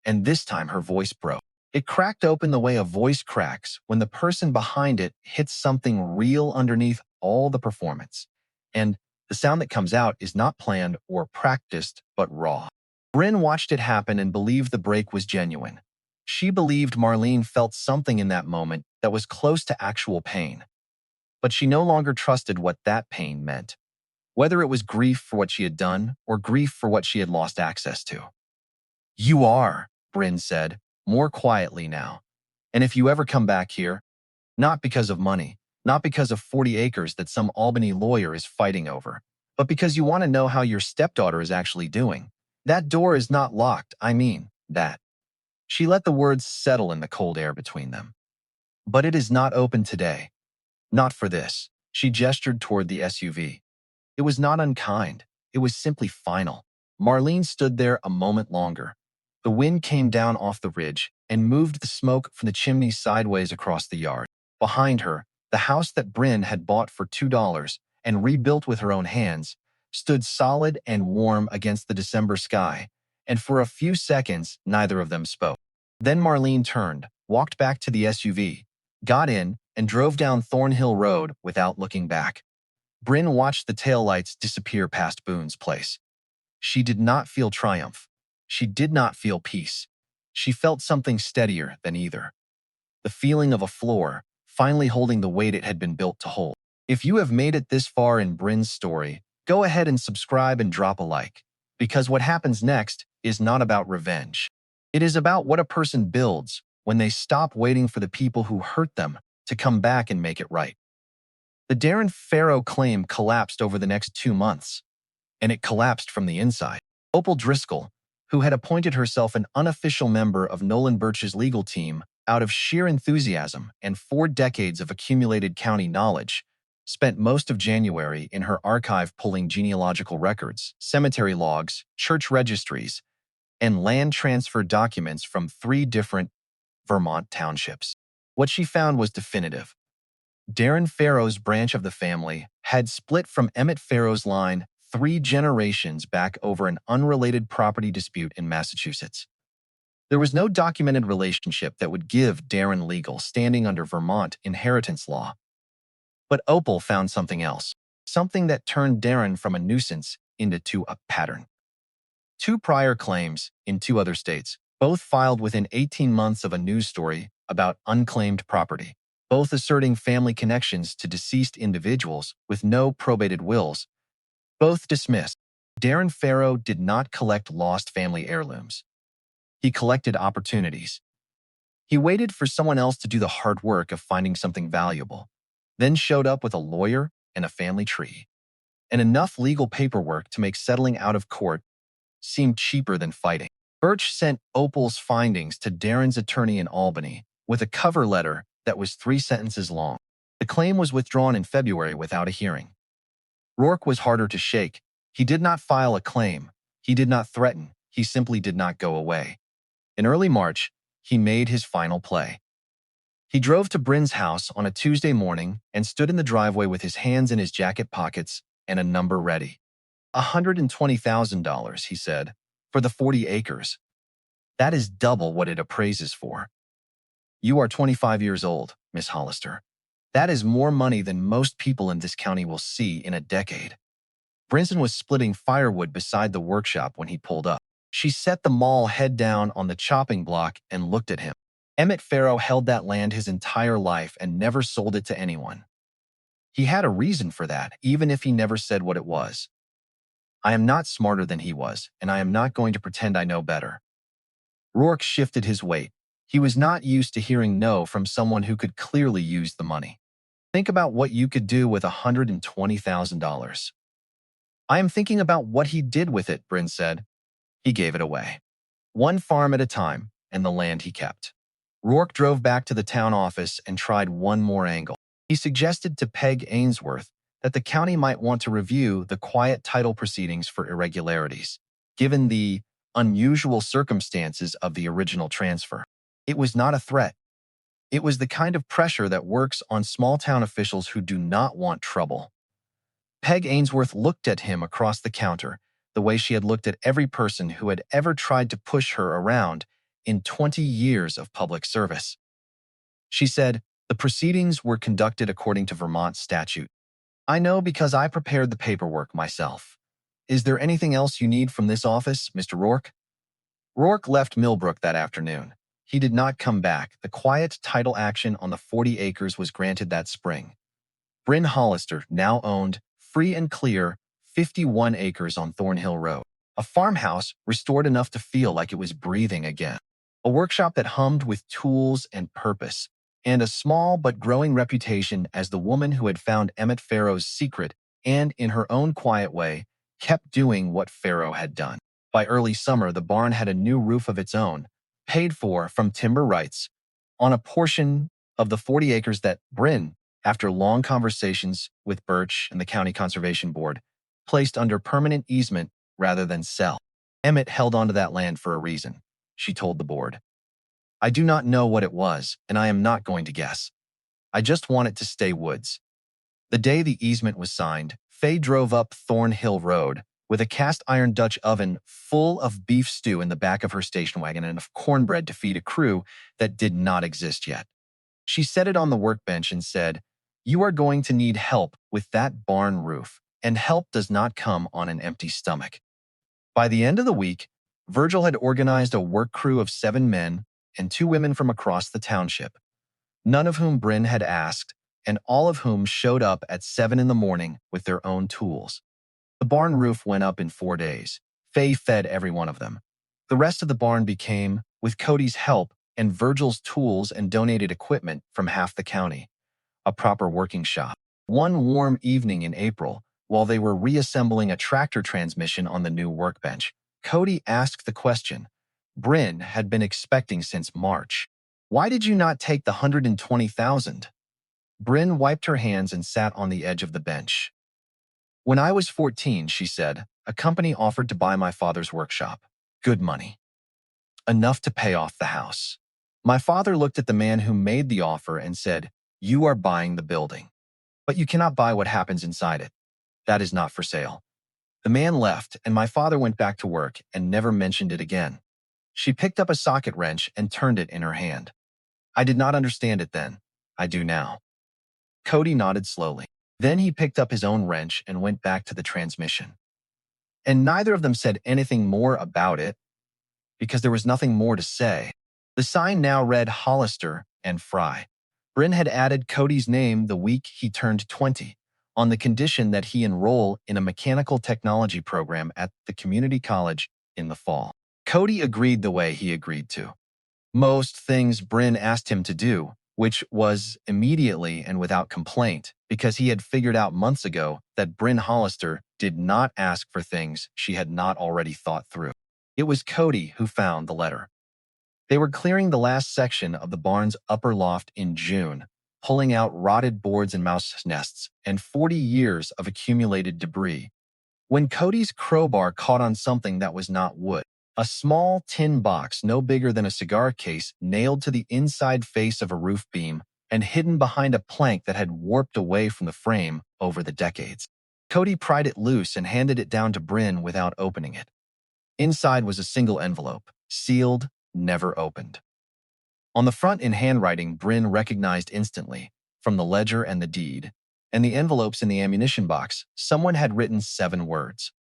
and this time her voice broke. It cracked open the way a voice cracks when the person behind it hits something real underneath all the performance. and the sound that comes out is not planned or practiced, but raw. Brynn watched it happen and believed the break was genuine. She believed Marlene felt something in that moment that was close to actual pain. But she no longer trusted what that pain meant, whether it was grief for what she had done or grief for what she had lost access to. "You are," Brynn said, more quietly now. "And if you ever come back here, not because of money, not because of 40 acres that some Albany lawyer is fighting over, but because you want to know how your stepdaughter is actually doing. That door is not locked, I mean, that." She let the words settle in the cold air between them. "But it is not open today. Not for this." She gestured toward the SUV. It was not unkind. It was simply final. Marlene stood there a moment longer. The wind came down off the ridge and moved the smoke from the chimney sideways across the yard. Behind her, the house that Brynn had bought for $2 and rebuilt with her own hands stood solid and warm against the December sky, and for a few seconds, neither of them spoke. Then Marlene turned, walked back to the SUV, got in, and drove down Thornhill Road without looking back. Brynn watched the taillights disappear past Boone's place. She did not feel triumph. She did not feel peace. She felt something steadier than either. The feeling of a floor, finally holding the weight it had been built to hold. If you have made it this far in Brynn's story, go ahead and subscribe and drop a like, because what happens next is not about revenge. It is about what a person builds when they stop waiting for the people who hurt them to come back and make it right. The Darren Farrow claim collapsed over the next 2 months, and it collapsed from the inside. Opal Driscoll, who had appointed herself an unofficial member of Nolan Birch's legal team out of sheer enthusiasm and 4 decades of accumulated county knowledge, spent most of January in her archive pulling genealogical records, cemetery logs, church registries, and land transfer documents from 3 different Vermont townships. What she found was definitive. Darren Farrow's branch of the family had split from Emmett Farrow's line 3 generations back over an unrelated property dispute in Massachusetts. There was no documented relationship that would give Darren legal standing under Vermont inheritance law. But Opal found something else, something that turned Darren from a nuisance into a pattern. 2 prior claims in 2 other states, both filed within 18 months of a news story about unclaimed property, both asserting family connections to deceased individuals with no probated wills, both dismissed. Darren Farrow did not collect lost family heirlooms. He collected opportunities. He waited for someone else to do the hard work of finding something valuable, then showed up with a lawyer and a family tree, and enough legal paperwork to make settling out of court seem cheaper than fighting. Birch sent Opal's findings to Darren's attorney in Albany with a cover letter that was 3 sentences long. The claim was withdrawn in February without a hearing. Rourke was harder to shake. He did not file a claim. He did not threaten. He simply did not go away. In early March, he made his final play. He drove to Brynn's house on a Tuesday morning and stood in the driveway with his hands in his jacket pockets and a number ready. $120,000, he said, for the 40 acres. That is double what it appraises for. You are 25 years old, Miss Hollister. That is more money than most people in this county will see in a decade. Brynn was splitting firewood beside the workshop when he pulled up. She set the maul head down on the chopping block and looked at him. Emmett Farrow held that land his entire life and never sold it to anyone. He had a reason for that, even if he never said what it was. I am not smarter than he was, and I am not going to pretend I know better. Rourke shifted his weight. He was not used to hearing no from someone who could clearly use the money. Think about what you could do with $120,000. I am thinking about what he did with it, Brynn said. He gave it away. 1 farm at a time, and the land he kept. Rourke drove back to the town office and tried one more angle. He suggested to Peg Ainsworth that the county might want to review the quiet title proceedings for irregularities, given the unusual circumstances of the original transfer. It was not a threat. It was the kind of pressure that works on small-town officials who do not want trouble. Peg Ainsworth looked at him across the counter, the way she had looked at every person who had ever tried to push her around in 20 years of public service. She said, the proceedings were conducted according to Vermont statute. I know because I prepared the paperwork myself. Is there anything else you need from this office, Mr. Rourke? Rourke left Millbrook that afternoon. He did not come back. The quiet title action on the 40 acres was granted that spring. Brynn Hollister now owned, free and clear, 51 acres on Thornhill Road. A farmhouse restored enough to feel like it was breathing again. A workshop that hummed with tools and purpose, and a small but growing reputation as the woman who had found Emmett Farrow's secret and, in her own quiet way, kept doing what Farrow had done. By early summer, the barn had a new roof of its own, paid for from timber rights, on a portion of the 40 acres that Brynn, after long conversations with Birch and the County Conservation Board, placed under permanent easement rather than sell. Emmett held onto that land for a reason, she told the board. I do not know what it was, and I am not going to guess. I just want it to stay woods. The day the easement was signed, Faye drove up Thornhill Road with a cast-iron Dutch oven full of beef stew in the back of her station wagon and enough cornbread to feed a crew that did not exist yet. She set it on the workbench and said, "You are going to need help with that barn roof, and help does not come on an empty stomach." By the end of the week, Virgil had organized a work crew of 7 men and 2 women from across the township, none of whom Brynn had asked, and all of whom showed up at 7 in the morning with their own tools. The barn roof went up in 4 days. Faye fed every one of them. The rest of the barn became, with Cody's help and Virgil's tools and donated equipment from half the county, a proper working shop. One warm evening in April, while they were reassembling a tractor transmission on the new workbench, Cody asked the question Brynn had been expecting since March. Why did you not take the $120,000? Brynn wiped her hands and sat on the edge of the bench. When I was 14, she said, a company offered to buy my father's workshop. Good money. Enough to pay off the house. My father looked at the man who made the offer and said, "You are buying the building. But you cannot buy what happens inside it. That is not for sale." The man left, and my father went back to work and never mentioned it again. She picked up a socket wrench and turned it in her hand. I did not understand it then. I do now. Cody nodded slowly. Then he picked up his own wrench and went back to the transmission. And neither of them said anything more about it, because there was nothing more to say. The sign now read Hollister and Fry. Brynn had added Cody's name the week he turned 20, on the condition that he enroll in a mechanical technology program at the community college in the fall. Cody agreed the way he agreed to. Most things Brynn asked him to do, which was immediately and without complaint, because he had figured out months ago that Brynn Hollister did not ask for things she had not already thought through. It was Cody who found the letter. They were clearing the last section of the barn's upper loft in June, pulling out rotted boards and mouse nests and 40 years of accumulated debris, when Cody's crowbar caught on something that was not wood. A small tin box no bigger than a cigar case nailed to the inside face of a roof beam and hidden behind a plank that had warped away from the frame over the decades. Cody pried it loose and handed it down to Brynn without opening it. Inside was a single envelope, sealed, never opened. On the front in handwriting Brynn recognized instantly, from the ledger and the deed, and the envelopes in the ammunition box, someone had written 7 words.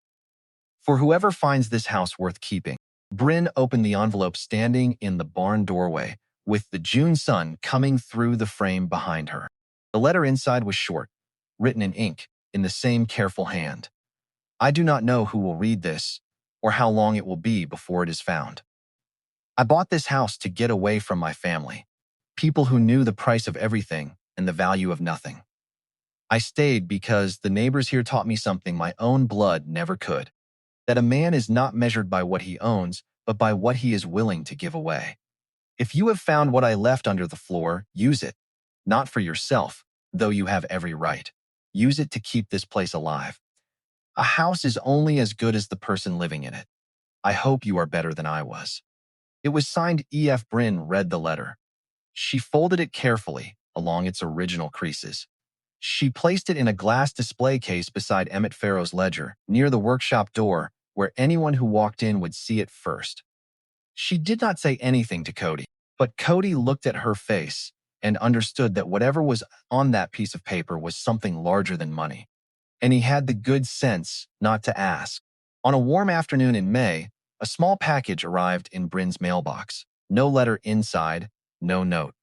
For whoever finds this house worth keeping. Brynn opened the envelope standing in the barn doorway, with the June sun coming through the frame behind her. The letter inside was short, written in ink, in the same careful hand. I do not know who will read this, or how long it will be before it is found. I bought this house to get away from my family, people who knew the price of everything and the value of nothing. I stayed because the neighbors here taught me something my own blood never could. That a man is not measured by what he owns, but by what he is willing to give away. If you have found what I left under the floor, use it. Not for yourself, though you have every right. Use it to keep this place alive. A house is only as good as the person living in it. I hope you are better than I was. It was signed E.F. Brynn read the letter. She folded it carefully along its original creases. She placed it in a glass display case beside Emmett Farrow's ledger, near the workshop door, where anyone who walked in would see it first. She did not say anything to Cody, but Cody looked at her face and understood that whatever was on that piece of paper was something larger than money. and he had the good sense not to ask. On a warm afternoon in May, a small package arrived in Brynn's mailbox. No letter inside, no note.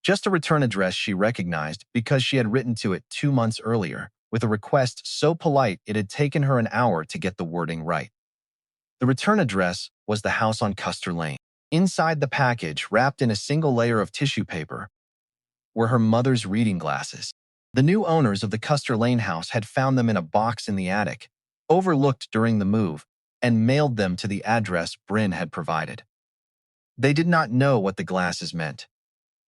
Just a return address she recognized because she had written to it 2 months earlier, with a request so polite it had taken her an hour to get the wording right. The return address was the house on Custer Lane. Inside the package, wrapped in a single layer of tissue paper, were her mother's reading glasses. The new owners of the Custer Lane house had found them in a box in the attic, overlooked during the move, and mailed them to the address Brynn had provided. They did not know what the glasses meant.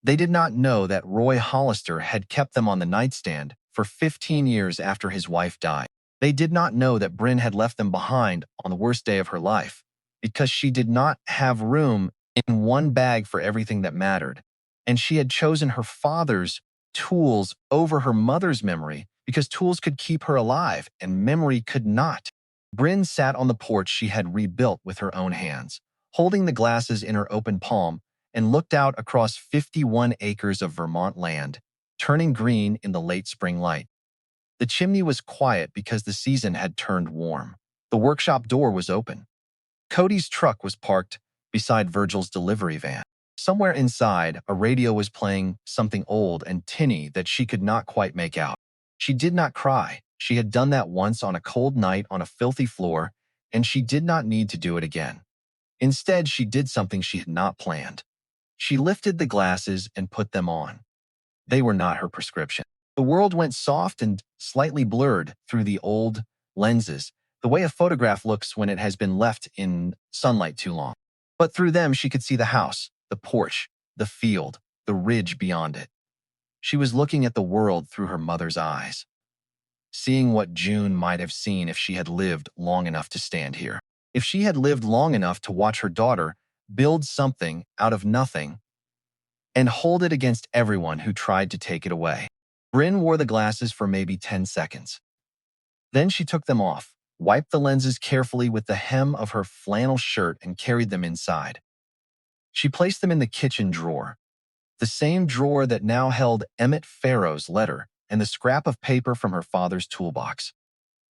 They did not know that Roy Hollister had kept them on the nightstand for 15 years after his wife died. They did not know that Brynn had left them behind on the worst day of her life, because she did not have room in one bag for everything that mattered, and she had chosen her father's tools over her mother's memory because tools could keep her alive and memory could not. Brynn sat on the porch she had rebuilt with her own hands, holding the glasses in her open palm, and looked out across 51 acres of Vermont land, turning green in the late spring light. The chimney was quiet because the season had turned warm. The workshop door was open. Cody's truck was parked beside Virgil's delivery van. Somewhere inside, a radio was playing something old and tinny that she could not quite make out. She did not cry. She had done that once on a cold night on a filthy floor, and she did not need to do it again. Instead, she did something she had not planned. She lifted the glasses and put them on. They were not her prescription. The world went soft and slightly blurred through the old lenses, the way a photograph looks when it has been left in sunlight too long. But through them, she could see the house, the porch, the field, the ridge beyond it. She was looking at the world through her mother's eyes, seeing what June might have seen if she had lived long enough to stand here. If she had lived long enough to watch her daughter build something out of nothing and hold it against everyone who tried to take it away. Brynn wore the glasses for maybe 10 seconds. Then she took them off, wiped the lenses carefully with the hem of her flannel shirt, and carried them inside. She placed them in the kitchen drawer, the same drawer that now held Emmett Farrow's letter and the scrap of paper from her father's toolbox.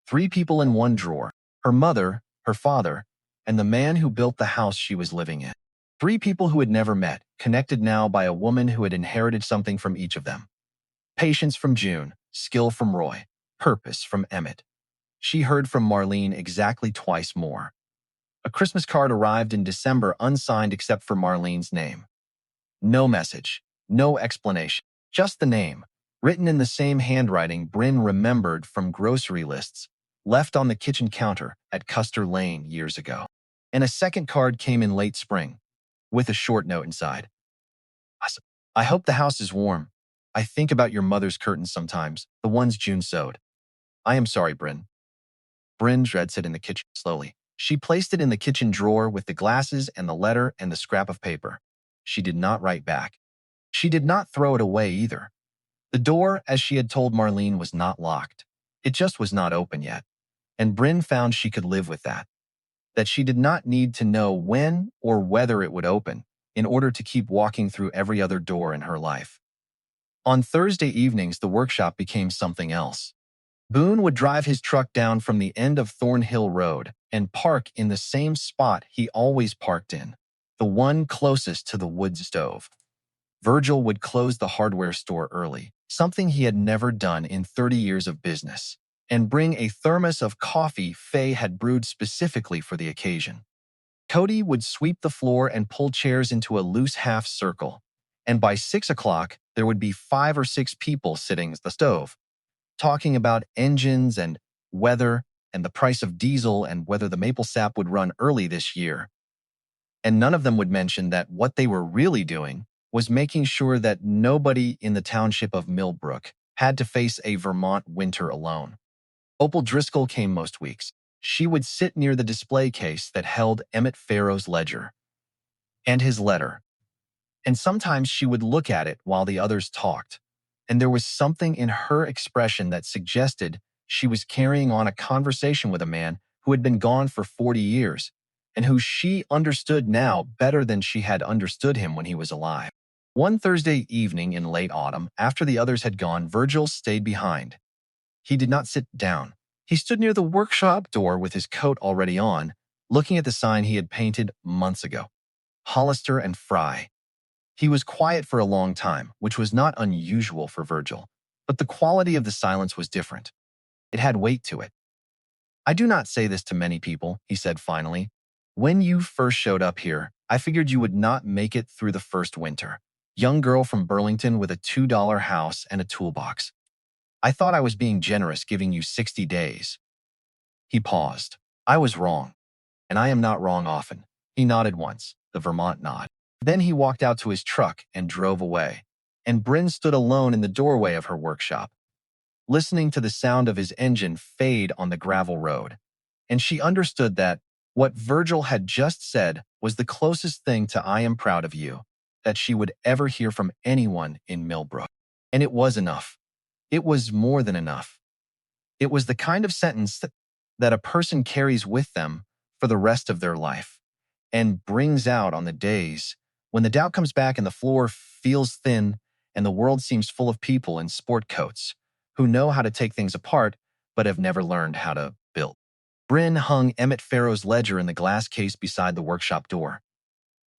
3 people in one drawer: her mother, her father, and the man who built the house she was living in. 3 people who had never met, connected now by a woman who had inherited something from each of them. Patience from June, skill from Roy, purpose from Emmett. She heard from Marlene exactly twice more. A Christmas card arrived in December unsigned except for Marlene's name. No message, no explanation, just the name, written in the same handwriting Brynn remembered from grocery lists left on the kitchen counter at Custer Lane years ago. And a second card came in late spring, with a short note inside. I hope the house is warm. I think about your mother's curtains sometimes, the ones June sewed. I am sorry, Brynn. Brynn read it in the kitchen slowly. She placed it in the kitchen drawer with the glasses and the letter and the scrap of paper. She did not write back. She did not throw it away either. The door, as she had told Marlene, was not locked. It just was not open yet. And Brynn found she could live with that. That she did not need to know when or whether it would open in order to keep walking through every other door in her life. On Thursday evenings, the workshop became something else. Boone would drive his truck down from the end of Thornhill Road and park in the same spot he always parked in, the one closest to the wood stove. Virgil would close the hardware store early, something he had never done in 30 years of business, and bring a thermos of coffee Faye had brewed specifically for the occasion. Cody would sweep the floor and pull chairs into a loose half circle, and by 6 o'clock, there would be 5 or 6 people sitting at the stove, talking about engines and weather and the price of diesel and whether the maple sap would run early this year. And none of them would mention that what they were really doing was making sure that nobody in the township of Millbrook had to face a Vermont winter alone. Opal Driscoll came most weeks. She would sit near the display case that held Emmett Farrow's ledger and his letter, and sometimes she would look at it while the others talked, and there was something in her expression that suggested she was carrying on a conversation with a man who had been gone for 40 years and who she understood now better than she had understood him when he was alive. One Thursday evening in late autumn, after the others had gone, Virgil stayed behind. He did not sit down. He stood near the workshop door with his coat already on, looking at the sign he had painted months ago. Hollister and Fry. He was quiet for a long time, which was not unusual for Virgil, but the quality of the silence was different. It had weight to it. "I do not say this to many people," he said finally. "When you first showed up here, I figured you would not make it through the first winter. Young girl from Burlington with a $2 house and a toolbox. I thought I was being generous giving you 60 days. He paused. "I was wrong, and I am not wrong often." He nodded once, the Vermont nod. Then he walked out to his truck and drove away, and Brynn stood alone in the doorway of her workshop, listening to the sound of his engine fade on the gravel road. And she understood that what Virgil had just said was the closest thing to "I am proud of you" that she would ever hear from anyone in Millbrook. And it was enough. It was more than enough. It was the kind of sentence that a person carries with them for the rest of their life and brings out on the days when the doubt comes back and the floor feels thin and the world seems full of people in sport coats who know how to take things apart but have never learned how to build. Brynn hung Emmett Farrow's ledger in the glass case beside the workshop door.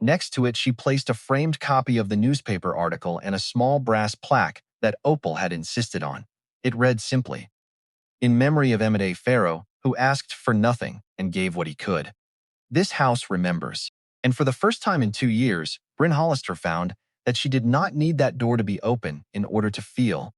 Next to it, she placed a framed copy of the newspaper article and a small brass plaque that Opal had insisted on. It read simply, "In memory of Emmett A. Farrow, who asked for nothing and gave what he could. This house remembers." And for the first time in 2 years, Brynn Hollister found that she did not need that door to be open in order to feel.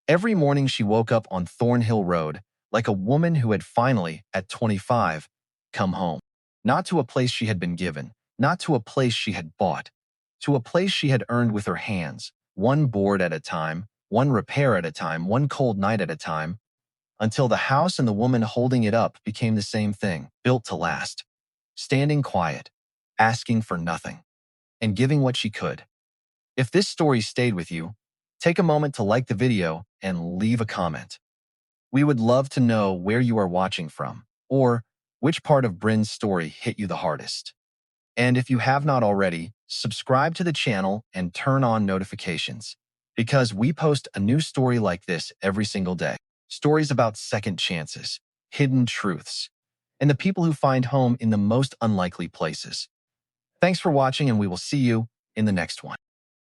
Every morning she woke up on Thornhill Road like a woman who had finally, at 25, come home. Not to a place she had been given, not to a place she had bought, to a place she had earned with her hands, one board at a time, one repair at a time, one cold night at a time, until the house and the woman holding it up became the same thing, built to last. Standing quiet, asking for nothing, and giving what she could. If this story stayed with you, take a moment to like the video and leave a comment. We would love to know where you are watching from, or which part of Brynn's story hit you the hardest. And if you have not already, subscribe to the channel and turn on notifications, because we post a new story like this every single day. Stories about second chances, hidden truths, and the people who find home in the most unlikely places. Thanks for watching, and we will see you in the next one.